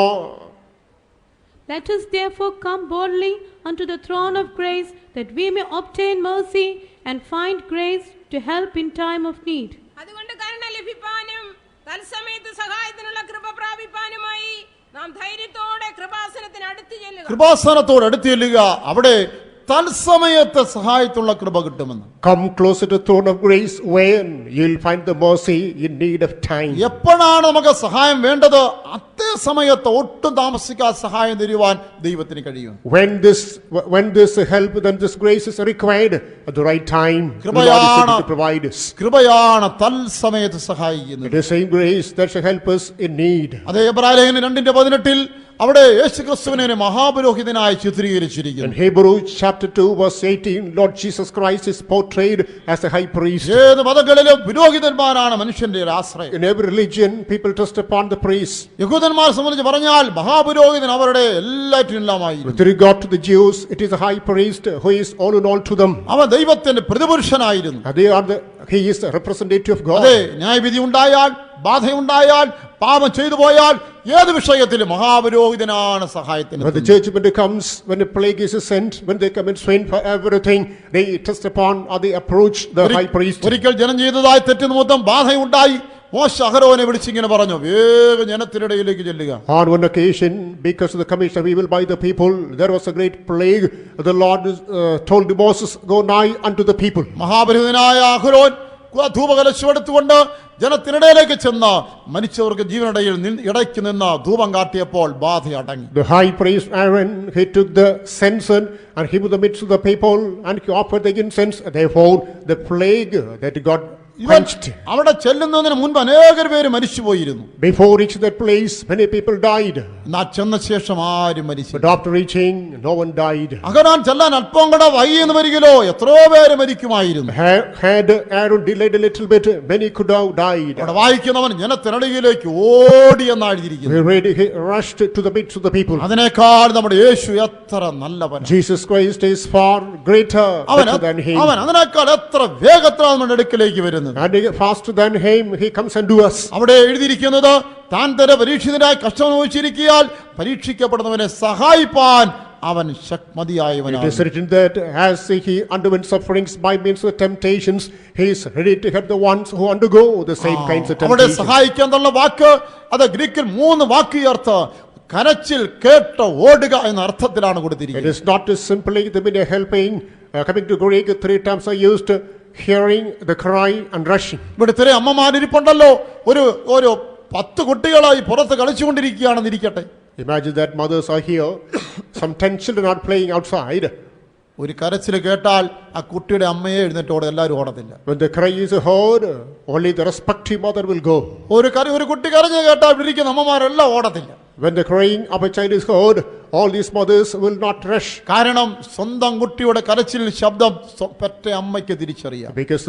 Let us therefore come boldly unto the throne of grace, that we may obtain mercy and find grace to help in time of need. അതുകൊണ്ട് കരുണ ലഭിപ്പാനും തത്സമയത്ത് സഹായത്തിനുള്ള കൃപ പ്രാപിപ്പാനുമായി നാം ധൈര്യത്തോടെ കൃപാസനത്തിന് അടുത്ത് ചെല്ലുക. കൃപാസനത്തോട് അടുത്ത് ചെല്ലുക. അവിടെ തത്സമയത്തെ സഹായത്തുള്ള കൃപ കിട്ടുമെന്ന്. Come closer to the throne of grace when you'll find the mercy in need of time. എപ്പോഴാണ് നമുക്ക് സഹായം വേണ്ടത് അതേ സമയത്ത് ഒട്ടും താമസിക്കാതെ സഹായം തരുവാൻ ദൈവത്തിന് കഴിയും. When this help, then this grace is required at the right time. The Lord is able to provide us. കൃപയാണ് തത്സമയത്ത് സഹായിക്കുന്നത്. It is the same grace that shall help us in need. അതേ എബ്രായലേഖനം 2:18 അവിടെ യേശുക്രിസ്തുവിനെ മഹാപുരോഹിതനായി ചിത്രീകരിച്ചിരിക്കുന്നു. In Hebrews chapter 2 verse 18, Lord Jesus Christ is portrayed as a high priest. ഏത് മതങ്ങളിലും പുരോഹിതന്മാരാണ് മനുഷ്യന്റെ ഒരു ആശ്രയം. In every religion, people trust upon the priest. യഹൂദന്മാരെ സംബന്ധിച്ച് പറഞ്ഞാൽ മഹാപുരോഹിതൻ അവരുടെ എല്ലാറ്റിനുമായി. With regard to the Jews, it is a high priest who is all in all to them. അവൻ ദൈവത്തിന്റെ പ്രതിപുരുഷനായിരുന്നു. He is a representative of God. അതെ, ന്യായവിധി ഉണ്ടായാൽ, ബാധയുണ്ടായാൽ, പാപം ചെയ്തു പോയാൽ ഏത് വിഷയത്തിലും മഹാപുരോഹിതനാണ് സഹായത്തിന്. When the judgment comes, when a plague is sent, when they come and strain for everything, they trust upon or they approach the high priest. ഒരിക്കൽ ജനം ചെയ്തതായി തെറ്റ് നിമിത്തം ബാധയുണ്ടായി. മോശെ അഹരോനെ വിളിച്ചിങ്ങനെ പറഞ്ഞു, വേഗം ജനത്തിനിടയിലേക്ക് ചെല്ലുക. On one occasion, because of the commission of evil by the people, there was a great plague. The Lord told Moses, go nigh unto the people. മഹാപുരോഹിതനായ അഹരോൻ ധൂപകലശമെടുത്തുകൊണ്ട് ജനത്തിനിടയിലേക്ക് ചെന്ന് മരിച്ചവർക്ക് ജീവനിടയിൽ ഇടയ്ക്ക് നിന്ന് ധൂപം കാട്ടിയപ്പോൾ ബാധ അടങ്ങി. The high priest Aaron, he took the censer and he was the midst of the people and he offered the incense. Therefore, the plague that got quenched. അവിടെ ചെല്ലുന്നതിന് മുൻപ് അനേകം പേര് മരിച്ചുപോയിരുന്നു. Before reaching that place, many people died. എന്നാൽ ചെന്ന ശേഷം ആരും മരിച്ചില്ല. But after reaching, no one died. അഹരോൻ ചെല്ലാൻ അല്പം കൂടെ വൈകിയെന്ന് വരികിലോ എത്രയോ പേര് മരിക്കുമായിരുന്നു. Had Aaron delayed a little bit, many could have died. അവിടെ വായിക്കുന്നവൻ ജനത്തിനിടയിലേക്ക് ഓടി എന്നാണ് എഴുതിയിരിക്കുന്നത്. He rushed to the midst of the people. അതിനേക്കാൾ നമ്മുടെ യേശു എത്ര നല്ലവനാണ്. Jesus Christ is far greater than him. അവൻ അതിനേക്കാൾ എത്ര വേഗത്തിലാണ് നമ്മുടെ അടുക്കലേക്ക് വരുന്നത്. And faster than him, he comes unto us. അവിടെ എഴുതിയിരിക്കുന്നത് താൻ തന്നെ പരീക്ഷിതനായി കഷ്ടം അനുഭവിച്ചിരിക്കയാൽ പരീക്ഷിക്കപ്പെടുന്നവനെ സഹായിപ്പാൻ അവൻ ശക്തിമതിയായവനാണ്. It is written that as he underwent sufferings by means of temptations, he is ready to help the ones who undergo the same kinds of അവിടെ temptations. സഹായിക്കാൻ എന്നുള്ള വാക്ക് അത് ഗ്രീക്കിൽ 3 വാക്ക് ചേർത്ത് കരച്ചിൽ കേട്ട ഓടുക എന്ന അർത്ഥത്തിലാണ് It കൊടുത്തിരിക്കുന്നത്. is not simply the meaning of helping. Coming to Greek, 3 terms are used: hearing, the cry, and rushing. ഇവിടെ ഇത്ര അമ്മമാരിപ്പുണ്ടല്ലോ, ഒരു 10 കുട്ടികളായി പുറത്ത് കളിച്ചുകൊണ്ടിരിക്കുകയാണെന്ന് ഇരിക്കട്ടെ. Imagine that mothers are here, some 10 children are playing outside. ഒരു കരച്ചിൽ കേട്ടാൽ ആ കുട്ടിയുടെ അമ്മയെ എഴുന്നേറ്റോടെ എല്ലാവരും ഓടത്തില്ല. When the cry is heard, only the respective mother will go. ഒരു കുട്ടി കരഞ്ഞു കേട്ടാൽ ഇവിടെ ഇരിക്കുന്ന അമ്മമാരെല്ലാം ഓടത്തില്ല. When the crying of a child is heard, all these mothers will not rush. കാരണം സ്വന്തം കുട്ടിയുടെ കരച്ചിൽ ശബ്ദം പെറ്റ അമ്മയ്ക്ക് തിരിച്ചറിയാം. Because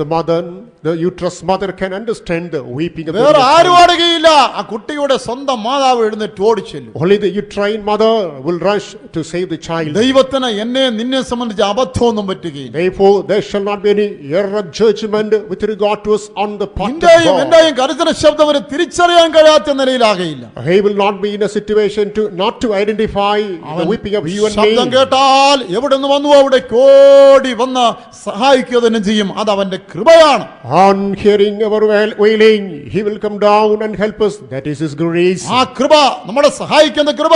the uterus mother can understand the weeping of the വേറെ ആരും child. ഓടുകയില്ല. ആ കുട്ടിയുടെ സ്വന്തം മാതാവ് എഴുന്നേറ്റ് ഓടിച്ചെല്ലും. Only the uterine mother will rush to save the child. ദൈവത്തിന് എന്നെ നിന്നെ സംബന്ധിച്ച് അബദ്ധമൊന്നും പറ്റുകയില്ല. Therefore, there shall not be any error of judgment with regard to us on the part of God. എന്റെയും കരച്ചിൽ ശബ്ദം അവന് തിരിച്ചറിയാൻ കഴിയാത്ത നിലയിലാകയില്ല. He will not be in a situation not to identify the weeping of you and ശബ്ദം me. കേട്ടാൽ എവിടെ നിന്ന് വന്നു അവിടെ ഓടി വന്ന് സഹായിക്കുക തന്നെ ചെയ്യും. അത് അവന്റെ കൃപയാണ്. On hearing our wailing, he will come down and help us. That is his grace. ആ കൃപ, നമ്മളെ സഹായിക്കുന്ന കൃപ,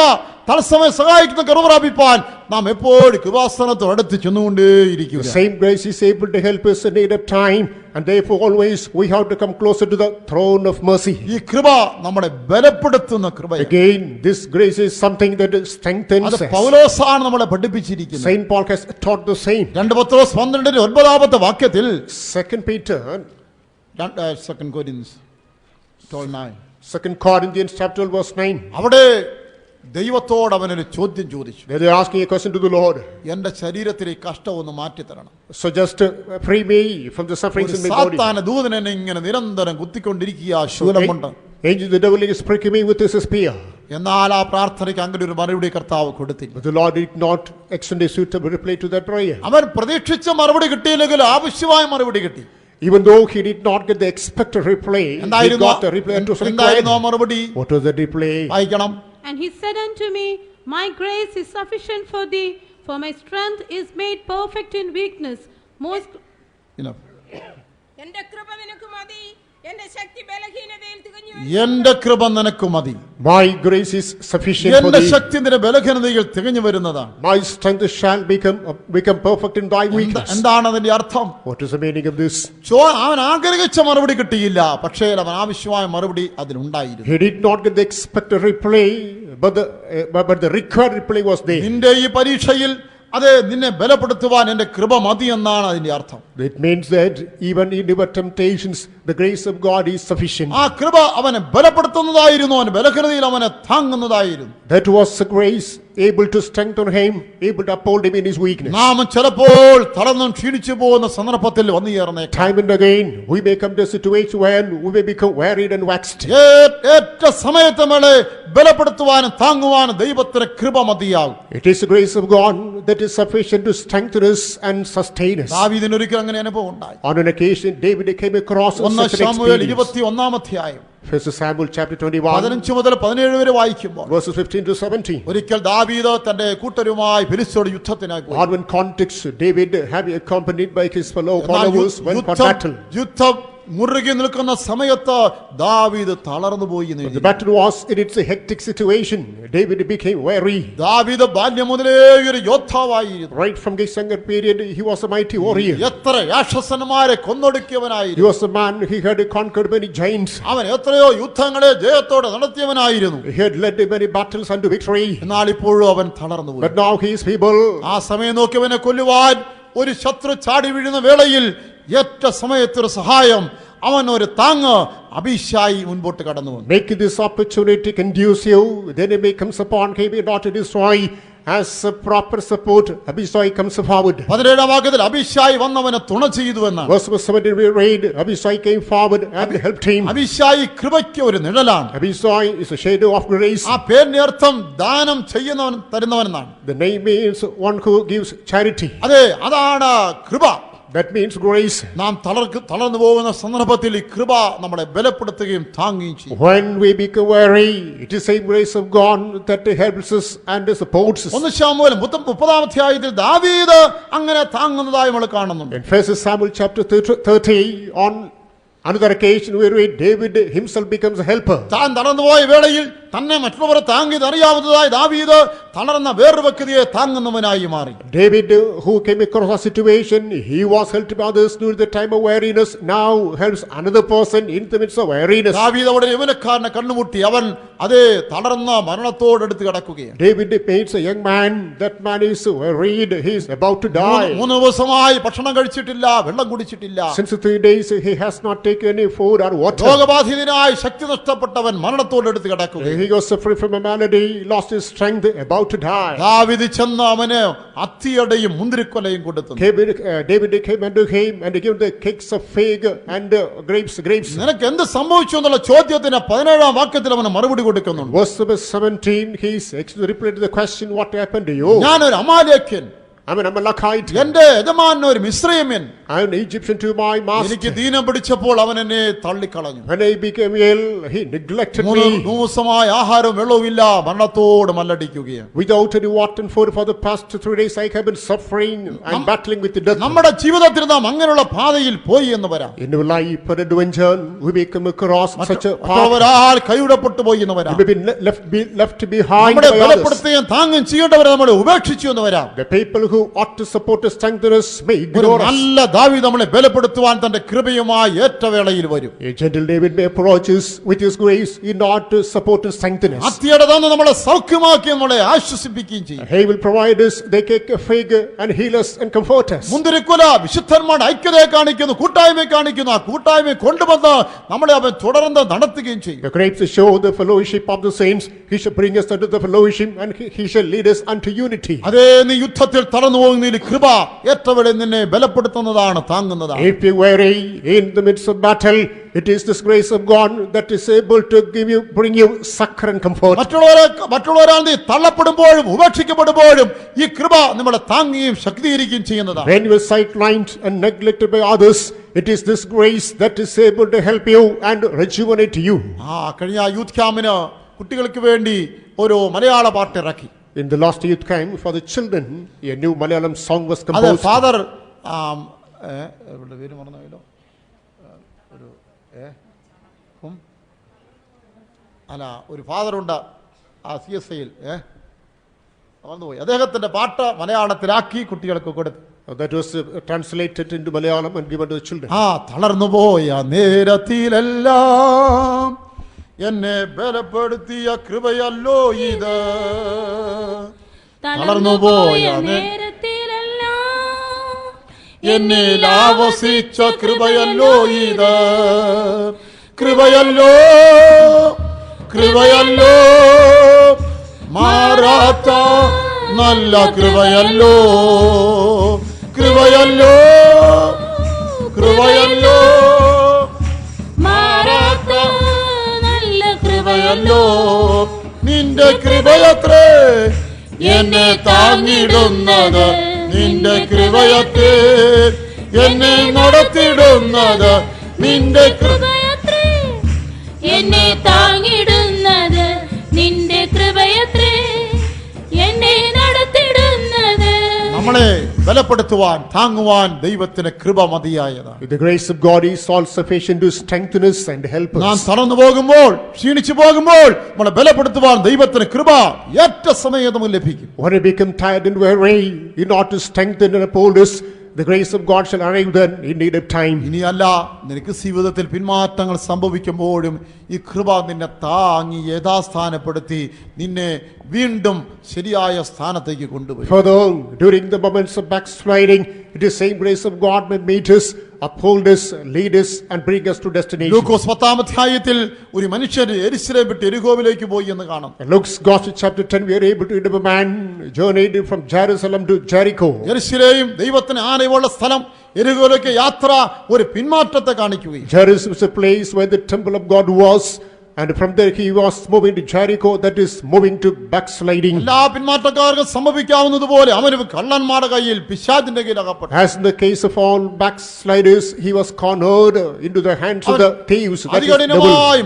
തത്സമയം സഹായിക്കുന്ന കൃപ പ്രാപിപ്പാൻ നാം എപ്പോഴും കൃപാസനത്തോട് അടുത്ത് ചെന്നുകൊണ്ടേയിരിക്കുക. The same grace is able to help us in need of time, and therefore always we have to come closer to the throne of mercy. ഈ കൃപ നമ്മളെ ബലപ്പെടുത്തുന്ന കൃപയാണ്. Again, this grace is something that strengthens അത് us. പൗലോസാണ് നമ്മളെ പഠിപ്പിച്ചിരിക്കുന്നത്. Saint Paul has taught the same. 2 പത്രോസ് 12:9 വാക്യത്തിൽ 2 Peter, 2 Corinthians 12:9 2 Corinthians chapter 12 verse 9. അവിടെ ദൈവത്തോട് അവനൊരു ചോദ്യം ചോദിച്ചു. They are asking a question to the Lord. എന്റെ ശരീരത്തിലെ കഷ്ടം ഒന്ന് മാറ്റി തരണം. So just free me from the sufferings in my body. സാത്താന ദൂതൻ എന്നെ ഇങ്ങനെ നിരന്തരം കുത്തിക്കൊണ്ടിരിക്കുക ശൂലം കൊണ്ട്. Angel, the devil is pricking me with his spear. എന്നാൽ ആ പ്രാർത്ഥനയ്ക്ക് അങ്ങനെ ഒരു മറുപടി കർത്താവ് കൊടുത്തില്ല. But the Lord did not extend a suitable reply to that prayer. അവൻ പ്രതീക്ഷിച്ച മറുപടി കിട്ടിയില്ലെങ്കിൽ ആവശ്യമായ മറുപടി കിട്ടി. Even though he did not get the expected reply, he got the reply to required. മറുപടി What was the reply? വായിക്കണം. And he said unto me, my grace is sufficient for thee, for my strength is made perfect in weakness. എന്റെ കൃപ നിനക്ക് മതി, എന്റെ ശക്തി ബലഹീനതയിൽ തികഞ്ഞു എന്റെ കൃപ നിനക്ക് മതി. My grace is sufficient for എന്റെ thee. ശക്തി നിന്റെ ബലഹീനതയിൽ തികഞ്ഞു വരുന്നതാണ്. My strength shall become perfect in thy weakness. എന്താണ് അതിന്റെ അർത്ഥം? What is the meaning of this? അവൻ ആഗ്രഹിച്ച മറുപടി കിട്ടിയില്ല, പക്ഷേ അവൻ ആവശ്യമായ മറുപടി അതിലുണ്ടായിരുന്നു. He did not get the expected reply, but the required reply was there. നിന്റെ ഈ പരീക്ഷയിൽ അതെ നിന്നെ ബലപ്പെടുത്തുവാൻ എന്റെ കൃപ മതി എന്നാണ് അതിന്റെ അർത്ഥം. It means that even in your temptations, the grace of God is sufficient. ആ കൃപ അവനെ ബലപ്പെടുത്തുന്നതായിരുന്നു, അവൻ ബലഹീനതയിൽ അവനെ താങ്ങുന്നതായിരുന്നു. That was the grace able to strengthen him, able to uphold him in his weakness. നാം ചിലപ്പോൾ തളർന്നും ക്ഷീണിച്ചു പോകുന്ന സന്ദർഭത്തിൽ വന്നു ചേർന്നേക്കാം. Time and again, we may come to a situation when we may become wearied and waxed. ഏറ്റ സമയത്ത് നമ്മളെ ബലപ്പെടുത്തുവാനും താങ്ങുവാനും ദൈവത്തിന്റെ കൃപ മതിയാകും. It is the grace of God that is sufficient to strengthen us and sustain us. ദാവീദിന് ഒരിക്കൽ അങ്ങനെ അനുഭവം ഉണ്ടായി. On an occasion, David came across such an Samuel experience. 21-ാം അധ്യായം 1 Samuel chapter 21, 15 മുതൽ 17 വരെ വായിക്കുമ്പോൾ verses 15 to 17. ഒരിക്കൽ ദാവീദ് തന്റെ കൂട്ടരുമായി ഫെലിസ്ത്യരോട് യുദ്ധത്തിനായി പോയി. On one context, David, having accompanied by his fellow എന്നാൽ followers, went for battle. യുദ്ധം മുറുകി നിൽക്കുന്ന സമയത്ത് ദാവീദ് തളർന്നു പോയി എന്ന് The എഴുതി. battle was in its hectic situation. David became weary. ദാവീദ് ബാല്യം മുതലേ ഒരു യോദ്ധാവായിരുന്നു. Right from his younger period, he was a mighty warrior. എത്ര രാക്ഷസന്മാരെ He കൊന്നൊടുക്കിയവനായിരുന്നു. was a man, he had conquered many giants. അവൻ എത്രയോ യുദ്ധങ്ങളെ ജയത്തോടെ നടത്തിയവനായിരുന്നു. He had led many battles unto victory. എന്നാൽ ഇപ്പോഴും അവൻ തളർന്നു പോയി. But now he is feeble. ആ സമയം നോക്കിയവനെ കൊല്ലുവാൻ ഒരു ശത്രു ചാടി വീഴുന്ന വേളയിൽ ഏറ്റ സമയത്തൊരു സഹായം, അവൻ ഒരു താങ്ങ് അബീശായി മുൻപോട്ട് കടന്നു വന്നു. Make this opportunity conducive, then it comes upon him not to destroy. As a proper support, Abishai comes forward. 17-ാം വാക്യത്തിൽ അബീശായി വന്നവനെ തുണ ചെയ്തു എന്നാണ്. Verse 17 we read, Abishai came forward and helped him. അബീശായി കൃപയ്ക്ക് ഒരു നിഴലാണ്. Abishai is a shadow of grace. ആ പേരിന്റെ അർത്ഥം ദാനം ചെയ്യുന്നവൻ തരുന്നവൻ എന്നാണ്. The name means one who gives charity. അതെ, അതാണ് കൃപ. That means grace. നാം തളർന്നു പോകുന്ന സന്ദർഭത്തിൽ ഈ കൃപ നമ്മളെ ബലപ്പെടുത്തുകയും താങ്ങുകയും ചെയ്യും. When we become weary, it is the same grace of God that helps us and supports us. 1 ശമൂവേൽ 30-ാം അധ്യായത്തിൽ ദാവീദ് അങ്ങനെ താങ്ങുന്നതായി നമ്മൾ കാണുന്നുണ്ട്. In 1 Samuel chapter 30, on another occasion we read David himself becomes a helper. താൻ തളർന്നുപോയ വേളയിൽ തന്നെ മറ്റുള്ളവരെ താങ്ങിയത് അറിയാവുന്നതായി ദാവീദ് തളർന്ന വേറൊരു വ്യക്തിയെ താങ്ങുന്നവനായി മാറി. David, who came across a situation, he was helped by others during the time of weariness, now helps another person in the midst of weariness. ദാവീദ് അവിടെ യൗവനക്കാരനെ കണ്ണുമുട്ടി, അവൻ അതേ തളർന്ന മരണത്തോടടുത്ത് കിടക്കുകയാണ്. David meets a young man, that man is wearied, he is about to die. 3 ദിവസമായി ഭക്ഷണം കഴിച്ചിട്ടില്ല, വെള്ളം കുടിച്ചിട്ടില്ല. Since 3 days he has not taken any food or water. രോഗബാധിതനായി ശക്തി നഷ്ടപ്പെട്ടവൻ മരണത്തോടടുത്ത് കിടക്കുകയാണ്. He was suffering from a malady, lost his strength, about to die. ദാവീദ് ചെന്ന് അവന് അത്തിയടയും മുന്തിരിക്കൊലയും കൊടുത്തു. David came unto him and gave the cakes of fig and grapes. നിനക്ക് എന്ത് സംഭവിച്ചു എന്നുള്ള ചോദ്യത്തിന് 17-ാം വാക്യത്തിൽ അവന് മറുപടി കൊടുക്കുന്നുണ്ട്. Verse 17, he replied to the question, what happened to you? ഞാനൊരു അമാലേക്യൻ, I'm an Amalekite. എന്റെ യജമാനൻ ഒരു മിസ്രയീമ്യൻ. I am an Egyptian to my എനിക്ക് master. ദീനം പിടിച്ചപ്പോൾ അവൻ എന്നെ തള്ളിക്കളഞ്ഞു. When I became ill, he neglected 3 me. ദിവസമായി ആഹാരവും വെള്ളവുമില്ല, മരണത്തോട് മല്ലടിക്കുകയാണ്. Without any water and food for the past 3 days, I have been suffering and battling with the death. നമ്മുടെ ജീവിതത്തിൽ നാം അങ്ങനെയുള്ള പാതയിൽ പോയി എന്ന് വരാം. In our life, per adventure, we may come across such a path. മറ്റൊരാൾ കൈവിടപ്പെട്ടു പോയി എന്ന് വരാം. We may be left behind നമ്മളെ by others. ബലപ്പെടുത്തുകയും താങ്ങും ചെയ്യേണ്ടവരെ നമ്മളെ ഉപേക്ഷിച്ചു എന്ന് വരാം. The people who ought to support us, strengthen us, may ഒരു ignore us. നല്ല ദാവീദ് നമ്മളെ ബലപ്പെടുത്തുവാൻ തന്റെ കൃപയുമായി ഏറ്റ വേളയിൽ വരും. A gentle David may approach us with his grace in order to support and strengthen us. അത്തിയുടെ തന്ന് നമ്മളെ സൗഖ്യമാക്കി നമ്മളെ ആശ്വസിപ്പിക്കുകയും ചെയ്യും. He will provide us the cake of fig and heal us and comfort us. മുന്തിരിക്കുല വിശുദ്ധന്മാരുടെ ഐക്യതയെ കാണിക്കുന്നു, കൂട്ടായ്മയെ കാണിക്കുന്നു. ആ കൂട്ടായ്മയെ കൊണ്ടുവന്ന് നമ്മളെ അവൻ തുടർന്ന് നടത്തുകയും ചെയ്യും. The grapes show the fellowship of the saints. He shall bring us unto the fellowship and he shall lead us unto unity. അതേ, നീ യുദ്ധത്തിൽ തളർന്നു പോകുന്നതിൽ കൃപ ഏറ്റവരെ നിന്നെ ബലപ്പെടുത്തുന്നതാണ്, താങ്ങുന്നതാണ്. If you weary in the midst of battle, it is this grace of God that is able to bring you succor and comfort. മറ്റുള്ളവരാൽ നീ തള്ളപ്പെടുമ്പോഴും ഉപേക്ഷിക്കപ്പെടുമ്പോഴും ഈ കൃപ നമ്മളെ താങ്ങുകയും ശക്തീകരിക്കുകയും ചെയ്യുന്നതാണ്. When you are sidelined and neglected by others, it is this grace that is able to help you and rejuvenate you. കഴിഞ്ഞ youth ക്യാമ്പിന് കുട്ടികൾക്ക് വേണ്ടി ഒരു മലയാള പാട്ട് ഇറക്കി. In the last youth camp for the children, a new Malayalam song was അത് composed. Father പേര് മറന്നല്ലോ, അല്ല ഒരു ഫാദറുണ്ട് ആ CSIയിൽ വന്നുപോയി. അദ്ദേഹത്തിൻ്റെ പാട്ട് മലയാളത്തിലാക്കി കുട്ടികൾക്ക് കൊടുത്തു. That was translated into Malayalam and given to the children. തളർന്നുപോയ നേരത്തിലെല്ലാം എന്നെ ബലപ്പെടുത്തിയ കൃപയല്ലോ ഇത്. തളർന്നുപോയ നേരത്തിലെല്ലാം എന്നിൽ ആവസിച്ച കൃപയല്ലോ ഇത്. കൃപയല്ലോ കൃപയല്ലോ മാറാത്ത നല്ല കൃപയല്ലോ. കൃപയല്ലോ കൃപയല്ലോ മാറാത്ത നല്ല കൃപയല്ലോ. നിന്റെ കൃപയത്രേ എന്നെ താങ്ങിടുന്നത്. നിന്റെ കൃപയത്രേ എന്നെ നടത്തിടുന്നത്. നിന്റെ കൃപയത്രേ എന്നെ താങ്ങിടുന്നത്. നിന്റെ കൃപയത്രേ എന്നെ നടത്തിടുന്നത്. നമ്മളെ ബലപ്പെടുത്തുവാൻ താങ്ങുവാൻ ദൈവത്തിന് കൃപ മതിയായതാണ്. The grace of God is all sufficient to strengthen us and help നാം us. തളർന്നു പോകുമ്പോൾ ക്ഷീണിച്ചു പോകുമ്പോൾ നമ്മളെ ബലപ്പെടുത്തുവാൻ ദൈവത്തിന് കൃപ ഏറ്റ സമയത്തും ലഭിക്കും. When we become tired and weary, in order to strengthen and uphold us, the grace of God shall arrive then in need of time. ഇനിയല്ല, നിനക്ക് ജീവിതത്തിൽ പിന്മാറ്റങ്ങൾ സംഭവിക്കുമ്പോഴും ഈ കൃപ നിന്നെ താങ്ങി യഥാസ്ഥാനപ്പെടുത്തി നിന്നെ വീണ്ടും ശരിയായ സ്ഥാനത്തേക്ക് കൊണ്ടുപോയി. Further, during the moments of backsliding, it is same grace of God may meet us, uphold us, lead us and bring us to destination. ലൂക്കോസ് 10-ാം അധ്യായത്തിൽ ഒരു മനുഷ്യൻ യെരുശലേം വിട്ട് എരിഹോവിലേക്ക് പോയി എന്ന് കാണാം. In Luke's Gospel chapter 10, we are able to read of a man journeyed from Jerusalem to Jericho. യെരുശലേം ദൈവത്തിന് ആനയുള്ള സ്ഥലം. എരിഹോവിലേക്ക് യാത്ര ഒരു പിന്മാറ്റത്തെ കാണിക്കുകയും Jerusalem was a place where the temple of God was, and from there he was moving to Jericho, that is moving to backsliding. എല്ലാ പിന്മാറ്റക്കാർക്കും സംഭവിക്കാവുന്നതുപോലെ അവന് കള്ളന്മാരുടെ കയ്യിൽ പിശാചിന്റെ കയ്യിൽ അകപ്പെട്ടു. As in the case of all backsliders, he was cornered into the hands of the thieves. That is devil. അതികഠിനമായി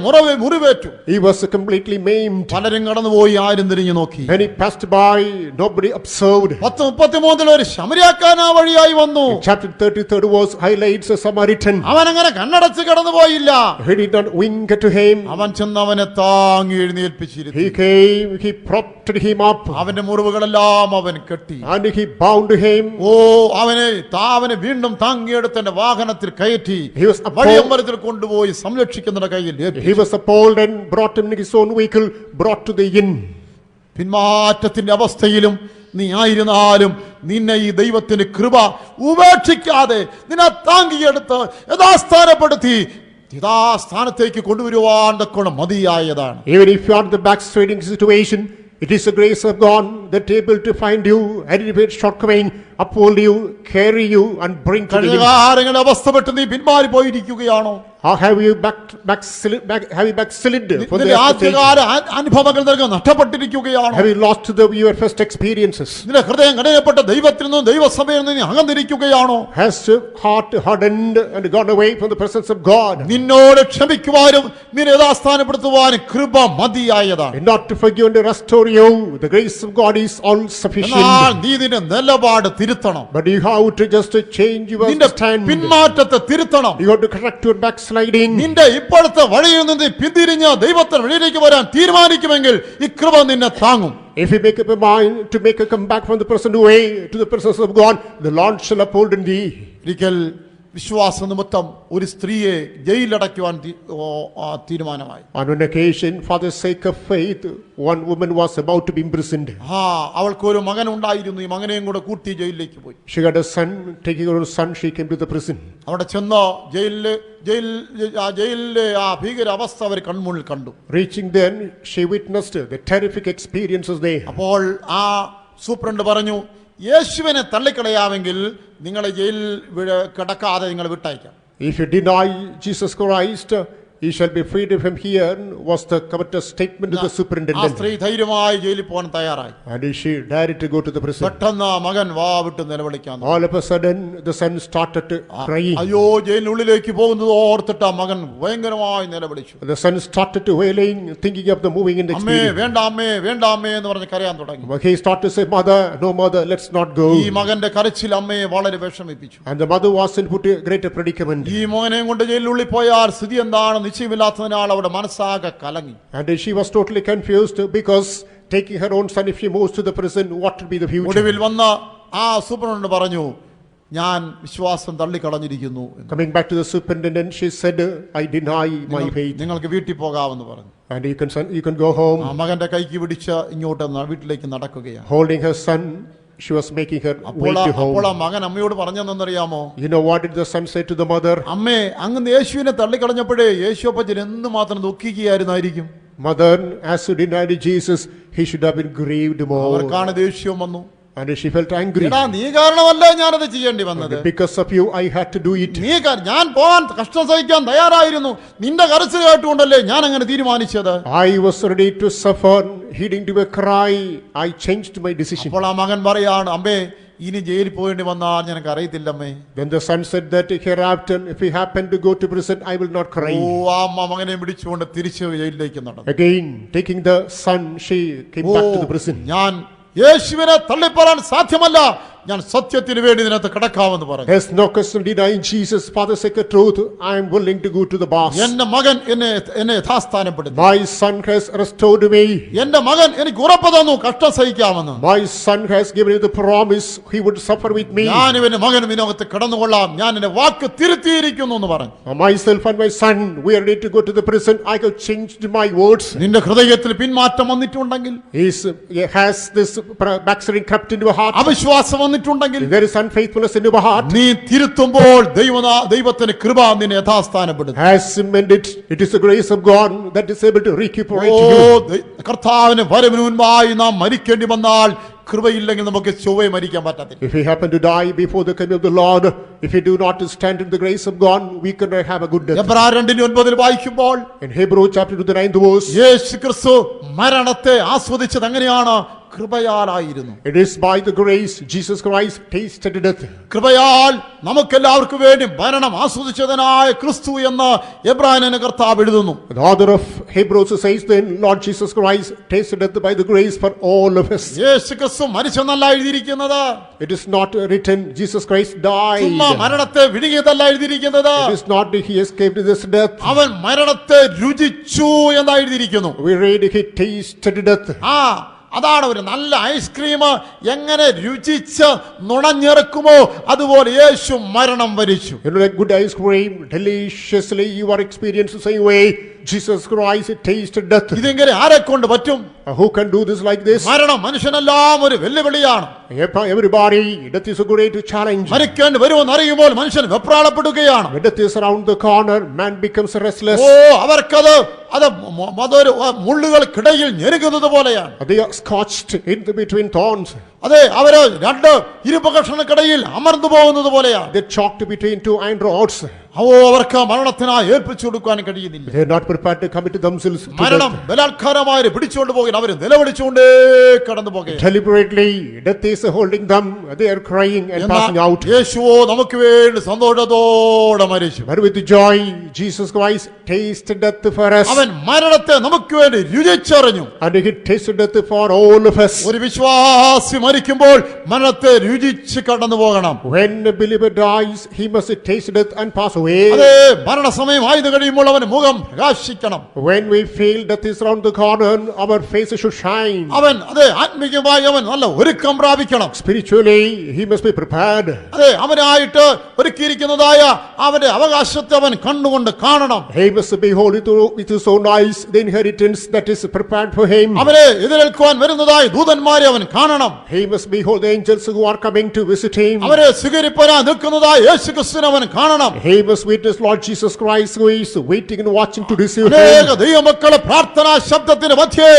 മുറിവേറ്റു. He was completely maimed. പലരും കടന്നുപോയി, ആരും തിരിഞ്ഞു നോക്കി. When he passed by, nobody observed. 10:33 ഒരു ശമരിയാക്കാരൻ ആ വഴിയായി വന്നു. Chapter 33 was highlights a Samaritan. അവൻ അങ്ങനെ കണ്ണടച്ച് കടന്നുപോയില്ല. He did not wink to him. അവൻ ചെന്ന് അവനെ താങ്ങി എഴുന്നേൽപ്പിച്ചിരുന്നു. He came, he propped him up, അവന്റെ മുറിവുകളെല്ലാം അവൻ കെട്ടി. and he bound him. അവനെ വീണ്ടും താങ്ങിയെടുത്ത് എന്റെ വാഹനത്തിൽ കയറ്റി He was appalled. വഴിയമ്പലത്തിൽ കൊണ്ടുപോയി സംരക്ഷിക്കുന്നതിന്റെ കയ്യിൽ ഏൽപ്പിച്ചു. He was appalled and brought him in his own vehicle, brought to the inn. പിന്മാറ്റത്തിന്റെ അവസ്ഥയിലും നീ ആയിരുന്നാലും നിന്നെ ഈ ദൈവത്തിന്റെ കൃപ ഉപേക്ഷിക്കാതെ നിന്നെ താങ്ങിയെടുത്ത് യഥാസ്ഥാനപ്പെടുത്തി യഥാസ്ഥാനത്തേക്ക് കൊണ്ടുവരുവാൻ തക്കോണം മതിയായതാണ്. Even if you are in the backsliding situation, it is the grace of God that able to find you, alleviate shortcoming, uphold you, carry you and bring to the end. കഴിഞ്ഞകാലങ്ങളുടെ അവസ്ഥ വിട്ട് നീ പിന്മാറി പോയിരിക്കുകയാണോ? Or have you backslid for നിന്റെ the ആദ്യകാല അനുഭവങ്ങൾ നിനക്ക് നഷ്ടപ്പെട്ടിരിക്കുകയാണോ? Have you lost your first experiences? നിന്റെ ഹൃദയം കഠിനപ്പെട്ട ദൈവത്തിൽ നിന്നും ദൈവസഭയിൽ നിന്നും നീ അകന്നിരിക്കുകയാണോ? Has your heart hardened and gone away from the presence of God? നിന്നോട് ക്ഷമിക്കുവാനും നിന്നെ യഥാസ്ഥാനപ്പെടുത്തുവാനും കൃപ മതിയായതാണ്. And not to forgive and to restore you, the grace of God is all എന്നാൽ sufficient. നീ നിന്റെ നിലപാട് തിരുത്തണം. But you have to just change your നിന്റെ stand. പിന്മാറ്റത്തെ തിരുത്തണം. You have to correct your backsliding. നിന്റെ ഇപ്പോഴത്തെ വഴിയിൽ നിന്ന് പിന്തിരിഞ്ഞ് ദൈവത്തിന്റെ വഴിയിലേക്ക് വരാൻ തീരുമാനിക്കുമെങ്കിൽ ഈ കൃപ നിന്നെ താങ്ങും. If you make up a mind to make a comeback from the present way to the presence of God, the Lord shall uphold thee. ഒരിക്കൽ വിശ്വാസ നിമിത്തം ഒരു സ്ത്രീയെ ജയിലിലടയ്ക്കുവാൻ തീരുമാനമായി. On one occasion, for the sake of faith, one woman was about to be imprisoned. അവൾക്കൊരു മകൻ ഉണ്ടായിരുന്നു. ഈ മകനെയും കൂടെ കൂട്ടി ജയിലിലേക്ക് പോയി. She had a son. Taking her son, she came to the prison. അവിടെ ചെന്ന് ജയിലിലെ ആ ഭീകര അവസ്ഥ അവർ കൺമുന്നിൽ കണ്ടു. Reaching then, she witnessed the terrific experiences there. അപ്പോൾ ആ സൂപ്രണ്ട് പറഞ്ഞു, യേശുവിനെ തള്ളിക്കളയാമെങ്കിൽ നിങ്ങളെ ജയിലിൽ കിടക്കാതെ നിങ്ങൾ വിട്ടയക്കാം. If you deny Jesus Christ, he shall be freed from here, was the covetous statement of the ആ superintendent. സ്ത്രീ ധൈര്യമായി ജയിലിൽ പോകാൻ തയ്യാറായി. And she dared to go to the prison. പെട്ടെന്ന് മകൻ വാ വിട്ട് നിലവിളിക്കാൻ തുടങ്ങി. All of a sudden, the son started crying. അയ്യോ, ജയിലിനുള്ളിലേക്ക് പോകുന്നത് ഓർത്തിട്ട് ആ മകൻ ഭയങ്കരമായി നിലവിളിച്ചു. The son started wailing, thinking of the moving in the അമ്മേ experience. വേണ്ട, അമ്മേ വേണ്ട, അമ്മേ എന്ന് പറഞ്ഞ് കരയാൻ തുടങ്ങി. He started to say, "Mother, no mother, let's not go." ഈ മകന്റെ കരച്ചിൽ അമ്മയെ വളരെ വിഷമിപ്പിച്ചു. And the mother was in put a greater predicament. ഈ മോനെയും കൊണ്ട് ജയിലിനുള്ളിൽ പോയാൽ സ്ഥിതി എന്താണെന്ന് നിശ്ചയമില്ലാത്തതിനാൽ അവിടെ മനസ്സാകെ കലങ്ങി. And she was totally confused because taking her own son, if she moves to the prison, what will be the future? ഒടുവിൽ വന്ന് ആ സൂപ്രണ്ട് പറഞ്ഞു, ഞാൻ വിശ്വാസം തള്ളിക്കളഞ്ഞിരിക്കുന്നു. Coming back to the superintendent, she said, I deny my faith. നിങ്ങൾക്ക് വീട്ടിൽ പോകാമെന്ന് പറഞ്ഞു. And you can go home. ആ മകന്റെ കൈക്ക് പിടിച്ച് ഇങ്ങോട്ട് വീട്ടിലേക്ക് നടക്കുകയാണ്. Holding her son, she was making her way to അപ്പോൾ ആ home. മകൻ അമ്മയോട് പറഞ്ഞെന്നറിയാമോ? You know what did the son say to the mother? അമ്മേ, അങ്ങ് യേശുവിനെ തള്ളിക്കളഞ്ഞപ്പോഴേ യേശുപ്പച്ചൻ എന്തുമാത്രം ദുഃഖിക്കുകയായിരുന്നായിരിക്കും. Mother, as you denied Jesus, he should have been grieved more. അവർക്കാണ് ദേഷ്യം വന്നു. And she felt angry. എടാ, നീ കാരണമല്ലേ ഞാനത് ചെയ്യേണ്ടി വന്നത്. Because of you, I had to do it. ഞാൻ പോകാൻ കഷ്ടം സഹിക്കാൻ തയ്യാറായിരുന്നു. നിന്റെ കരച്ചിൽ കേട്ടുകൊണ്ടല്ലേ ഞാൻ അങ്ങനെ തീരുമാനിച്ചത്. I was ready to suffer, heeding to a cry. I changed my decision. അപ്പോൾ ആ മകൻ പറയാണ്, അമ്മേ, ഇനി ജയിലിൽ പോകേണ്ടി വന്നാൽ ഞങ്ങൾക്ക് അറിയത്തില്ലമ്മേ. Then the son said that hereafter, if he happened to go to prison, I will not cry. ആ അമ്മ മകനെ പിടിച്ചുകൊണ്ട് തിരിച്ച് ജയിലിലേക്ക് നടന്നു. Again, taking the son, she came back to the prison. ഞാൻ യേശുവിനെ തള്ളിപ്പറയാൻ സാധ്യമല്ല, ഞാൻ സത്യത്തിന് വേണ്ടി ഇതിനകത്ത് കിടക്കാമെന്ന് പറഞ്ഞു. There's no question denying Jesus for the sake of truth. I am willing to go to the boss. എന്റെ മകൻ എന്നെ യഥാസ്ഥാനപ്പെടുത്തി. My son has restored me. എന്റെ മകൻ എനിക്ക് ഉറപ്പ് തന്നു കഷ്ടം സഹിക്കാമെന്ന്. My son has given you the promise he would suffer with me. ഞാൻ ഇവന്റെ മകൻ ഇതിനകത്ത് കിടന്നുകൊള്ളാം, ഞാൻ എന്റെ വാക്ക് തിരുത്തിയിരിക്കുന്നു എന്ന് പറഞ്ഞു. Myself and my son, we are ready to go to the prison. I have changed my words. നിന്റെ ഹൃദയത്തിൽ പിന്മാറ്റം വന്നിട്ടുണ്ടെങ്കിൽ, He has this backsliding crept into your heart. അവിശ്വാസം വന്നിട്ടുണ്ടെങ്കിൽ, If there is unfaithfulness in your heart, നീ തിരുത്തുമ്പോൾ ദൈവത്തിന്റെ കൃപ നിന്നെ യഥാസ്ഥാനപ്പെടുത്തും. has cemented, it is the grace of God that is able to recuperate you. കർത്താവിന് വരവിന് മുൻപായി നാം മരിക്കേണ്ടി വന്നാൽ കൃപയില്ലെങ്കിൽ നമുക്ക് ചൊവ്വേ മരിക്കാൻ പറ്റത്തില്ല. If we happen to die before the coming of the Lord, if we do not stand in the grace of God, we cannot have a good death. എബ്രായർ 2:9 വായിക്കുമ്പോൾ, In Hebrews chapter 2, the 9th verse, യേശു ക്രിസ്തു മരണത്തെ ആസ്വദിച്ചത് എങ്ങനെയാണ്? കൃപയാലായിരുന്നു. it is by the grace Jesus Christ tasted death. കൃപയാൽ നമുക്കെല്ലാവർക്കും വേണ്ടി മരണം ആസ്വദിച്ചതിനായ ക്രിസ്തു എന്ന് എബ്രായനെ കർത്താവ് എഴുതുന്നു. The author of Hebrews says then, Lord Jesus Christ tasted death by the grace for all of us. യേശു ക്രിസ്തു മരിച്ചെന്നല്ല എഴുതിയിരിക്കുന്നത്. It is not written Jesus Christ died. ചുമ്മാ മരണത്തെ വിഴുങ്ങിയതല്ല എഴുതിയിരിക്കുന്നത്. It is not he escaped this death. അവൻ മരണത്തെ രുചിച്ചു എന്ന് എഴുതിയിരിക്കുന്നു. We read he tasted death. അതാണ് ഒരു നല്ല ഐസ്ക്രീം എങ്ങനെ രുചിച്ച് നുണഞ്ഞെറുക്കുമോ അതുപോലെ യേശു മരണം വരിച്ചു. You know, like good ice cream, deliciously you are experienced the same way. Jesus Christ tasted death. ഇതെങ്ങനെ ആരെ കൊണ്ട് പറ്റും? Who can do this like this? മരണം മനുഷ്യനെല്ലാം ഒരു വെല്ലുവിളിയാണ്. Everybody, death is a great challenge. മരിക്കേണ്ടി വരുമെന്ന് അറിയുമ്പോൾ മനുഷ്യൻ വെപ്രാളപ്പെടുകയാണ്. When death is around the corner, man becomes restless. അവർക്കത് അതൊരു മുള്ളുകൾക്കിടയിൽ ഞെരുങ്ങുന്നത് പോലെയാണ്. They are scotched in between thorns. അതെ, അവര് രണ്ട് ഇരുമ്പ് കഷണക്കിടയിൽ അമർന്നു പോകുന്നത് പോലെയാണ്. They choked between two iron rods. അവർക്ക് മരണത്തിനായി ഏൽപ്പിച്ചു കൊടുക്കാൻ കഴിയുന്നില്ല. They are not prepared to commit themselves to മരണം death. ബലാത്കാരമായി പിടിച്ചുകൊണ്ട് പോകുകയാണ്. അവർ നിലവിളിച്ചുകൊണ്ടേ കടന്നു പോകുകയാണ്. Deliberately, death is holding them. They are crying and passing out. യേശുവോ നമുക്ക് വേണ്ടി സന്തോഷത്തോടെ മരിച്ചു. But with joy, Jesus Christ tasted death for us. അവൻ മരണത്തെ നമുക്ക് വേണ്ടി രുചിച്ചറിഞ്ഞു. And he tasted death for all of us. ഒരു വിശ്വാസി മരിക്കുമ്പോൾ മരണത്തെ രുചിച്ച് കടന്നു പോകണം. When a believer dies, he must taste death and pass away. അതെ, മരണസമയം ആയത് കഴിയുമ്പോൾ അവൻ മുഖം പ്രകാശിക്കണം. When we feel death is around the corner, our faces should shine. അവൻ അതെ ആത്മീയമായി അവൻ നല്ല ഒരുക്കം പ്രാപിക്കണം. Spiritually, he must be prepared. അതെ, അവനായിട്ട് ഒരുക്കിയിരിക്കുന്നതായ അവന്റെ അവകാശത്തെ അവൻ കണ്ടുകൊണ്ട് കാണണം. He must behold with his own eyes the inheritance that is prepared for him. അവനെ എതിരേൽക്കുവാൻ വരുന്നതായ ദൂതന്മാരെ അവൻ കാണണം. He must behold the angels who are coming to visit him. അവരെ സ്വീകരിപ്പാൻ നിൽക്കുന്നതായ യേശുക്രിസ്തുവിനെ അവൻ കാണണം. He must witness Lord Jesus Christ who is waiting and watching to receive അനേക him. ദൈവമക്കളുടെ പ്രാർത്ഥനാ ശബ്ദത്തിന് മധ്യേ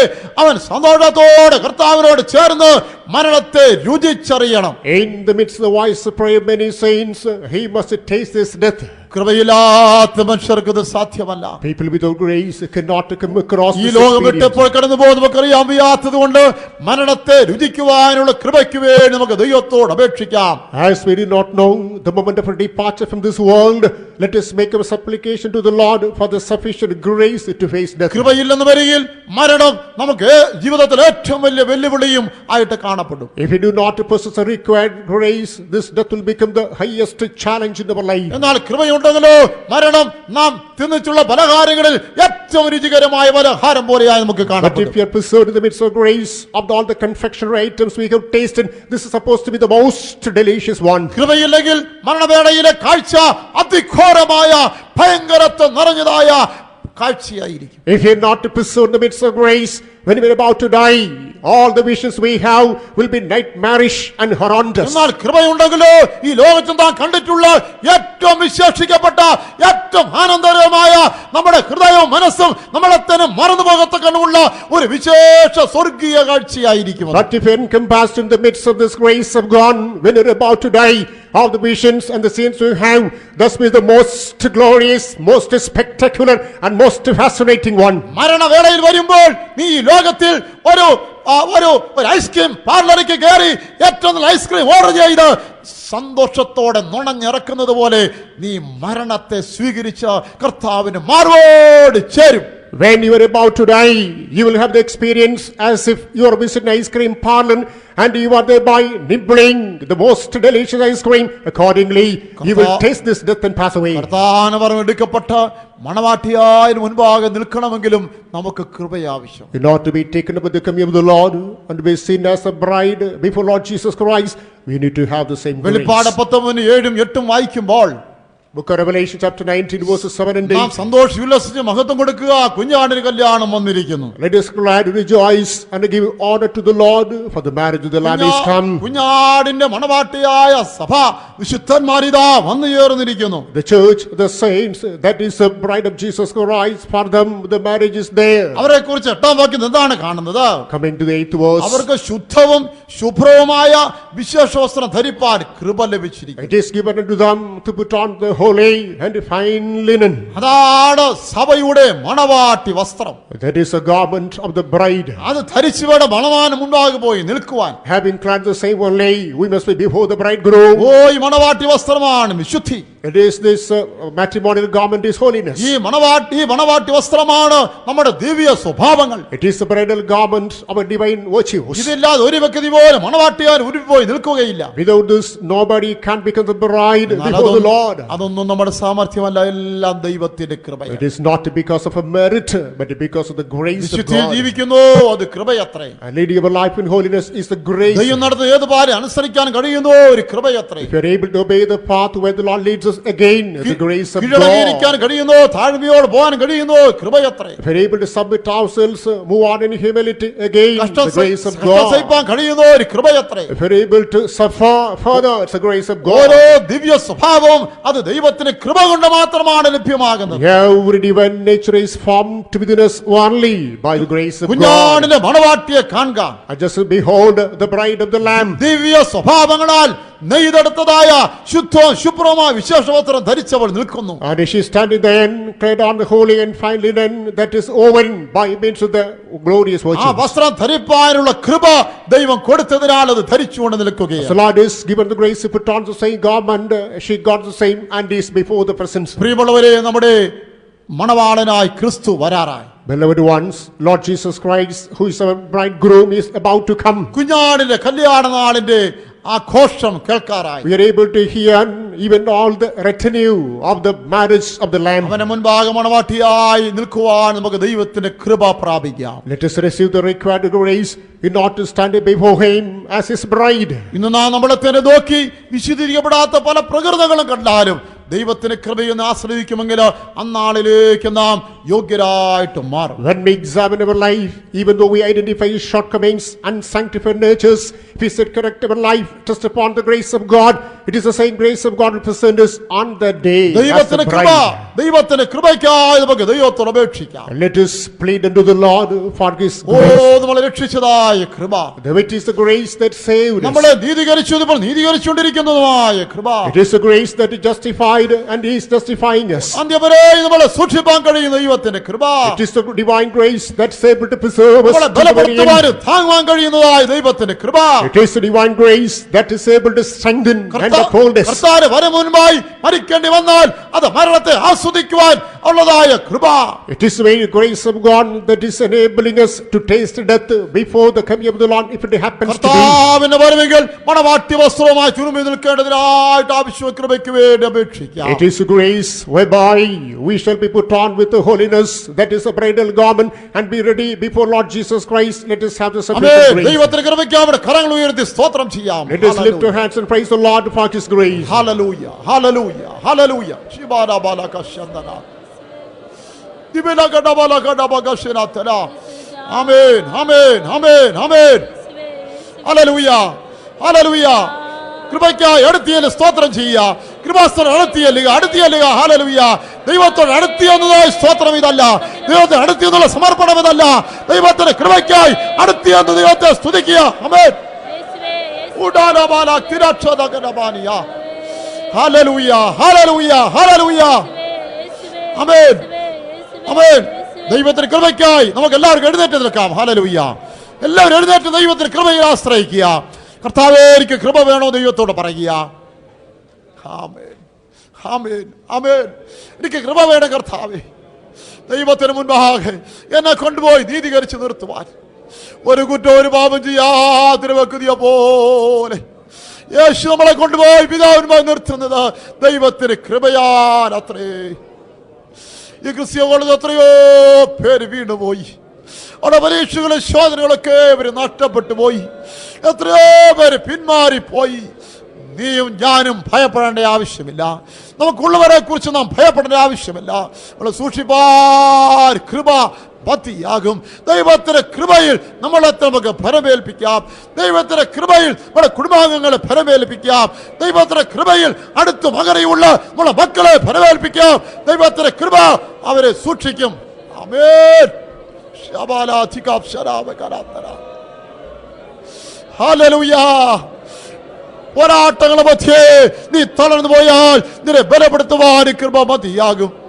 അവൻ സന്തോഷത്തോടെ കർത്താവിനോട് ചേർന്ന് മരണത്തെ രുചിച്ചറിയണം. In the midst of the voice of prayer of many saints, he must taste this death. കൃപയില്ലാത്ത മനുഷ്യർക്ക് ഇത് സാധ്യമല്ല. People without grace cannot come across ഈ this ലോകം experience. വിട്ടപ്പോൾ കടന്നു പോകുന്ന നമുക്കറിയാൻ വയ്യാത്തത് കൊണ്ട് മരണത്തെ രുചിക്കുവാനുള്ള കൃപയ്ക്ക് വേണ്ടി നമുക്ക് ദൈവത്തോട് അപേക്ഷിക്കാം. As we do not know the moment of our departure from this world, let us make a supplication to the Lord for the sufficient grace to face death. കൃപയില്ലെന്ന് വരികിൽ മരണം നമുക്ക് ജീവിതത്തിൽ ഏറ്റവും വലിയ വെല്ലുവിളിയും ആയിട്ട് കാണപ്പെടും. If we do not possess the required grace, this death will become the highest challenge in our life. എന്നാൽ കൃപയുണ്ടെങ്കിലോ മരണം നാം തിന്നിച്ചുള്ള പലഹാരങ്ങളിൽ ഏറ്റവും രുചികരമായ പലഹാരം പോലെയായി നമുക്ക് But if കാണപ്പെടും. we are preserved in the midst of grace, of all the confectionery items we have tasted, this is supposed to be the most delicious one. കൃപയില്ലെങ്കിൽ മരണവേളയിലെ കാഴ്ച അതിഘോരമായ ഭയങ്കരത്വം നിറഞ്ഞതായ കാഴ്ചയായിരിക്കും. If we are not preserved in the midst of grace, when we are about to die, all the visions we have will be nightmarish and horrendous. എന്നാൽ കൃപയുണ്ടെങ്കിലോ ഈ ലോകത്തിൽ നാം കണ്ടിട്ടുള്ള ഏറ്റവും വിശേഷിക്കപ്പെട്ട ഏറ്റവും ആനന്ദകരമായ നമ്മുടെ ഹൃദയവും മനസ്സും നമ്മളെ തന്നെ മറന്നു പോകത്തക്കനുള്ള ഒരു വിശേഷ സ്വർഗീയ കാഴ്ചയായിരിക്കും. But if we are encompassed in the midst of this grace of God, when we are about to die, all the visions and the scenes we have, thus be the most glorious, most spectacular and most fascinating one. മരണവേളയിൽ വരുമ്പോൾ നീ ഈ ലോകത്തിൽ ഒരു ice cream പാർലറിലേക്ക് കയറി ഏറ്റവും നല്ല ice cream order ചെയ്ത് സന്തോഷത്തോടെ നുണഞ്ഞിറക്കുന്നത് പോലെ നീ മരണത്തെ സ്വീകരിച്ച കർത്താവിന് മാറോട് ചേരും. When you are about to die, you will have the experience as if you are visiting an ice cream parlor and you are thereby nibbling the most delicious ice cream. Accordingly, you will taste this death and pass away. കർത്താവിന് എടുക്കപ്പെട്ട മണവാട്ടിയായി മുൻപാകെ നിൽക്കണമെങ്കിലും നമുക്ക് കൃപ ആവശ്യം. In order to be taken up with the communion of the Lord and to be seen as a bride before Lord Jesus Christ, we need to have the same grace. വെളിപ്പാട് 19:7-8 വായിക്കുമ്പോൾ Book of Revelation chapter 19 verses 7 and 8. നാം സന്തോഷം ഉല്ലസിച്ച് മഹത്വം കൊടുക്കുക, കുഞ്ഞാടിന് കല്യാണം വന്നിരിക്കുന്നു. Let us glad rejoice and give honor to the Lord, for the marriage of the Lamb is come. കുഞ്ഞാടിന്റെ മണവാട്ടിയായ സഭ വിശുദ്ധന്മാരിതാ വന്നു ചേർന്നിരിക്കുന്നു. The church, the saints, that is the bride of Jesus Christ, for them the marriage is there. അവരെ കുറിച്ച് 8-ാം വാക്യം എന്താണ് കാണുന്നത്? Coming to the 8th verse. അവർക്ക് ശുദ്ധവും ശുഭ്രവുമായ വിശേഷവസ്ത്രം ധരിപ്പാൻ കൃപ ലഭിച്ചിരിക്കുന്നു. It is given unto them to put on the holy and fine linen. അതാണ് സഭയുടെ മണവാട്ടി വസ്ത്രം. That is a garment of the bride. അത് ധരിച്ചു വേണം മണവാന് മുൻപാകെ പോയി നിൽക്കുവാൻ. Having clad the same only, we must be before the bridegroom. ഈ മണവാട്ടി വസ്ത്രമാണ് വിശുദ്ധി. It is this matrimonial garment is holiness. ഈ മണവാട്ടി വസ്ത്രമാണ് നമ്മുടെ ദിവ്യ സ്വഭാവങ്ങൾ. It is the bridal garment of a divine virtues. ഇതില്ലാതെ ഒരു വ്യക്തി പോലും മണവാട്ടിയാൻ ഉരുവിപ്പോയി നിൽക്കുകയില്ല. Without this, nobody can become the bride before the Lord. അതൊന്നും നമ്മുടെ സാമർത്ഥ്യമല്ല, എല്ലാം ദൈവത്തിന്റെ കൃപയാണ്. It is not because of a merit, but because of the grace of വിശുദ്ധിയിൽ God. ജീവിക്കുന്നു, അത് കൃപയത്രേ. And leading our life in holiness is the grace. ദൈവം നടത്തുന്ന ഏത് പാരെ അനുസരിക്കാൻ കഴിയുന്നു, ഒരു കൃപയത്രേ. If you are able to obey the path where the Lord leads us, again the grace of കീഴടങ്ങിയിരിക്കാൻ God. കഴിയുന്നു, താഴ്മയോട് പോകാൻ കഴിയുന്നു, കൃപയത്രേ. If we are able to submit ourselves, move on in humility, again the grace of God. സഹിപ്പാൻ കഴിയുന്നു, ഒരു കൃപയത്രേ. If we are able to suffer further, it's the grace of God. ഓരോ ദിവ്യ സ്വഭാവവും അത് ദൈവത്തിന് കൃപ കൊണ്ട് മാത്രമാണ് ലഭ്യമാകുന്നത്. Every divine nature is formed within us only by the grace of God. കുഞ്ഞാടിന്റെ മണവാട്ടിയെ കാണുക. And just behold the bride of the Lamb. ദിവ്യ സ്വഭാവങ്ങളാൽ നെയ്തെടുത്തതായ ശുദ്ധവും ശുഭ്രവുമായ വിശേഷവസ്ത്രം ധരിച്ചവൾ നിൽക്കുന്നു. And she is standing there, clad on the holy and fine linen that is woven by means of the glorious ആ virtue. വസ്ത്രം ധരിപ്പാനുള്ള കൃപ ദൈവം കൊടുത്തതിനാൽ അത് ധരിച്ചുകൊണ്ട് As the നിൽക്കുകയാണ്. Lord is given the grace to put on the same garment, she got the same and is before the presence. പ്രിയമുള്ളവരെ, നമ്മുടെ മണവാളനായി ക്രിസ്തു വരാറായി. Beloved ones, Lord Jesus Christ, who is our bridegroom, is about to come. കുഞ്ഞാടിന്റെ കല്യാണ നാളിന്റെ ആ ഘോഷം കേൾക്കാറായി. We are able to hear even all the retinue of the marriage of the Lamb. അവന്റെ മുൻപാകെ മണവാട്ടിയായി നിൽക്കുവാൻ നമുക്ക് ദൈവത്തിന്റെ കൃപ പ്രാപിക്കാം. Let us receive the required grace in order to stand before Him as His bride. ഇന്ന് നാം നമ്മളെ തന്നെ നോക്കി വിശുദ്ധീകരിക്കപ്പെടാത്ത പല പ്രകൃതങ്ങളും കണ്ടാലും ദൈവത്തിന്റെ കൃപയെന്ന് ആശ്രയിക്കുമെങ്കിൽ അന്നാളിലേക്ക് നാം യോഗ്യരായിട്ട് മാറും. When we examine our life, even though we identify shortcomings and sanctified natures, if we set correct our life, trust upon the grace of God, it is the same grace of God will present us on that day as the ദൈവത്തിന്റെ കൃപ, bride. ദൈവത്തിന്റെ കൃപയ്ക്കായി നമുക്ക് ദൈവത്തോട് അപേക്ഷിക്കാം. And let us plead unto the Lord for His grace. നമ്മളെ രക്ഷിച്ചതായ കൃപ, It is the grace that saved us. നമ്മളെ നീതീകരിച്ചതുപോലെ നീതീകരിച്ചുകൊണ്ടിരിക്കുന്നതുമായ കൃപ, It is the grace that is justified and He is justifying us. അന്ത്യവരെ നമ്മളെ സൂക്ഷിപ്പാൻ കഴിയുന്ന ദൈവത്തിന്റെ കൃപ, It is the divine grace that's able to preserve us. നമ്മളെ to the very end. ബലപ്പെടുത്തുവാനും താങ്ങുവാൻ കഴിയുന്നതായ ദൈവത്തിന്റെ കൃപ, It is the divine grace that is able to strengthen and fullness. കർത്താവിന്റെ വരവിന് മുൻപായി മരിക്കേണ്ടി വന്നാൽ അത് മരണത്തെ ആസ്വദിക്കുവാൻ ഉള്ളതായ കൃപ. It is the very grace of God that is enabling us to taste death before the coming of the Lord, if it happens to be. കർത്താവിന്റെ വരവെങ്കിൽ മണവാട്ടി വസ്ത്രവുമായി ചുരുങ്ങി നിൽക്കേണ്ടതിനായിട്ട് ആവശ്യ കൃപയ്ക്ക് വേണ്ടി അപേക്ഷിക്കാം. It is grace whereby we shall be put on with the holiness, that is a bridal garment, and be ready before Lord Jesus Christ. Let us have the sufficient grace. ദൈവത്തിന്റെ കൃപയ്ക്ക് അവിടെ കരങ്ങൾ ഉയർത്തി സ്തോത്രം ചെയ്യാം. Let us lift our hands and praise the Lord for His grace. ഹല്ലേലൂയ ഹല്ലേലൂയ ഹല്ലേലൂയ. ശിബാരാ ബാലകശന്ദന ദിബലകട ബാലകടബകശനതല. ആമേൻ ആമേൻ ആമേൻ ആമേൻ. ഹല്ലേലൂയ ഹല്ലേലൂയ. കൃപയ്ക്കായി അടുത്തിയല്ല സ്തോത്രം ചെയ്യുക. കൃപാസനം അടുത്തിയല്ലുക. ഹല്ലേലൂയ. ദൈവത്തോട് അടുത്തിയെന്നതായി സ്തോത്രം ഇതല്ല, ദൈവത്തെ അടുത്തിയെന്നുള്ള സമർപ്പണം ഇതല്ല, ദൈവത്തിന്റെ കൃപയ്ക്കായി അടുത്തിയെന്ന് ദൈവത്തെ സ്തുതിക്കുക. ആമേൻ. ഉഡാനബാല തിരക്ഷദകനബാനിയ. ഹല്ലേലൂയ ഹല്ലേലൂയ ഹല്ലേലൂയ. ആമേൻ ആമേൻ. ദൈവത്തിന്റെ കൃപയ്ക്കായി നമുക്ക് എല്ലാവർക്കും എഴുന്നേറ്റ് നിൽക്കാം. ഹല്ലേലൂയ. എല്ലാവരും എഴുന്നേറ്റ് ദൈവത്തിന്റെ കൃപയെ ആശ്രയിക്കുക. കർത്താവേ, എനിക്ക് കൃപ വേണോ ദൈവത്തോട് പറയുക. ആമേൻ ആമേൻ ആമേൻ. എനിക്ക് കൃപ വേണം കർത്താവേ. ദൈവത്തിന് മുൻപാകെ എന്നെ കൊണ്ടുപോയി നീതീകരിച്ച് നിർത്തുവാൻ, ഒരു കുറ്റം ഒരു പാപം ചെയ്യാതിന് വെക്കുക പോലെ യേശു നമ്മളെ കൊണ്ടുപോയി പിതാവിനുമായി നിർത്തുന്നത് ദൈവത്തിന് കൃപയാൽ അത്രേ. ഈ ക്രിസ്ത്യാനികളിൽ എത്രയോ പേര് വീണുപോയി. അവിടെ പരീക്ഷകളും ശോധനകളൊക്കെ ഇവർ നഷ്ടപ്പെട്ടു പോയി. എത്രയോ പേര് പിന്മാറിപ്പോയി. നീയും ഞാനും ഭയപ്പെടേണ്ട ആവശ്യമില്ല. നമുക്കുള്ളവരെ കുറിച്ച് നാം ഭയപ്പെടേണ്ട ആവശ്യമില്ല. നമ്മൾ സൂക്ഷിപ്പാൻ കൃപ മതിയാകും. ദൈവത്തിന്റെ കൃപയിൽ നമ്മളെ നമുക്ക് ഫലമേൽപ്പിക്കാം. ദൈവത്തിന്റെ കൃപയിൽ നമ്മുടെ കുടുംബാംഗങ്ങളെ ഫലമേൽപ്പിക്കാം. ദൈവത്തിന്റെ കൃപയിൽ അടുത്ത് മകരയുള്ള നമ്മളെ മക്കളെ ഫലമേൽപ്പിക്കാം. ദൈവത്തിന്റെ കൃപ അവരെ സൂക്ഷിക്കും. ആമേൻ. ഹല്ലേലൂയ. പോരാട്ടങ്ങളുടെ മധ്യേ നീ തളർന്നു പോയാൽ നിന്നെ ബലപ്പെടുത്തുവാൻ കൃപ മതിയാകും.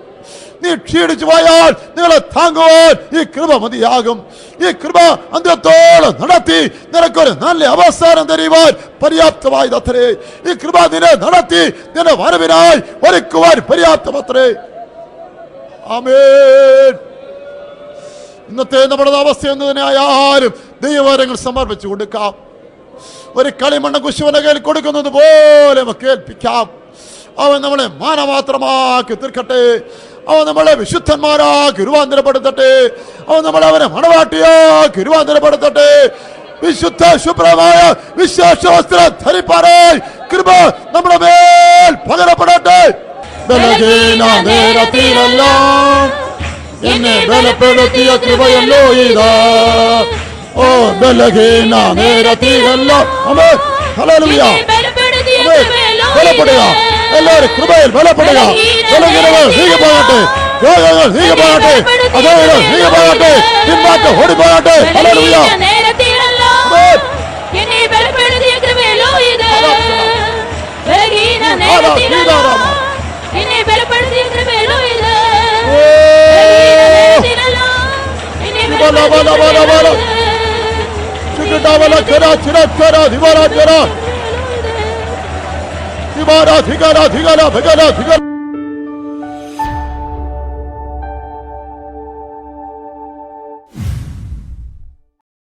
നീ ക്ഷീണിച്ചു പോയാൽ നിങ്ങളെ താങ്ങുവാൻ ഈ കൃപ മതിയാകും. ഈ കൃപ അന്ത്യത്തോളം നടത്തി നിനക്കൊരു നല്ല അവസാനം തരുവാൻ പര്യാപ്തമായതത്രേ. ഈ കൃപ നിന്നെ നടത്തി നിന്നെ വരവിനായി ഒരുക്കുവാൻ പര്യാപ്തമത്രേ. ആമേൻ. ഇന്നത്തെ നമ്മുടെ അവസ്ഥ എന്നതിനായാലും ദൈവവരങ്ങൾ സമർപ്പിച്ചു കൊടുക്കാം. ഒരു കളിമണ്ണ കുശവന്റെ കയ്യിൽ കൊടുക്കുന്നത് പോലെ കേൾപ്പിക്കാം. അവൻ നമ്മളെ മാനമാത്രമാക്കി തീർക്കട്ടെ. അവൻ നമ്മളെ വിശുദ്ധന്മാരാക്കി രൂപാന്തരപ്പെടുത്തട്ടെ. അവൻ നമ്മളെ അവനെ മണവാട്ടിയാക്കി രൂപാന്തരപ്പെടുത്തട്ടെ. വിശുദ്ധ ശുഭ്രമായ വിശ്വാസവസ്ത്രം ധരിപ്പാനായി കൃപ നമ്മുടെ മേൽ പകരപ്പെടട്ടെ. ബലഹീന നേരത്തിലെല്ലാം എന്നെ ബലപ്പെടുത്തിയ കൃപയല്ലോ ഇതാ. ഓ ബലഹീന നേരത്തിലെല്ലാം. ആമേൻ. ഹല്ലേലൂയ. ബലപ്പെടുക. എല്ലാവരും കൃപയിൽ ബലപ്പെടുക. ബലഹീനകൾ നീങ്ങിപ്പോകട്ടെ. രോഗങ്ങൾ നീങ്ങിപ്പോകട്ടെ. അധോകൾ നീങ്ങിപ്പോകട്ടെ. പിന്മാറ്റം ഓടിപ്പോകട്ടെ. ഹല്ലേലൂയ. ധികാര ധികാര ധികാര ധികാര ധികാര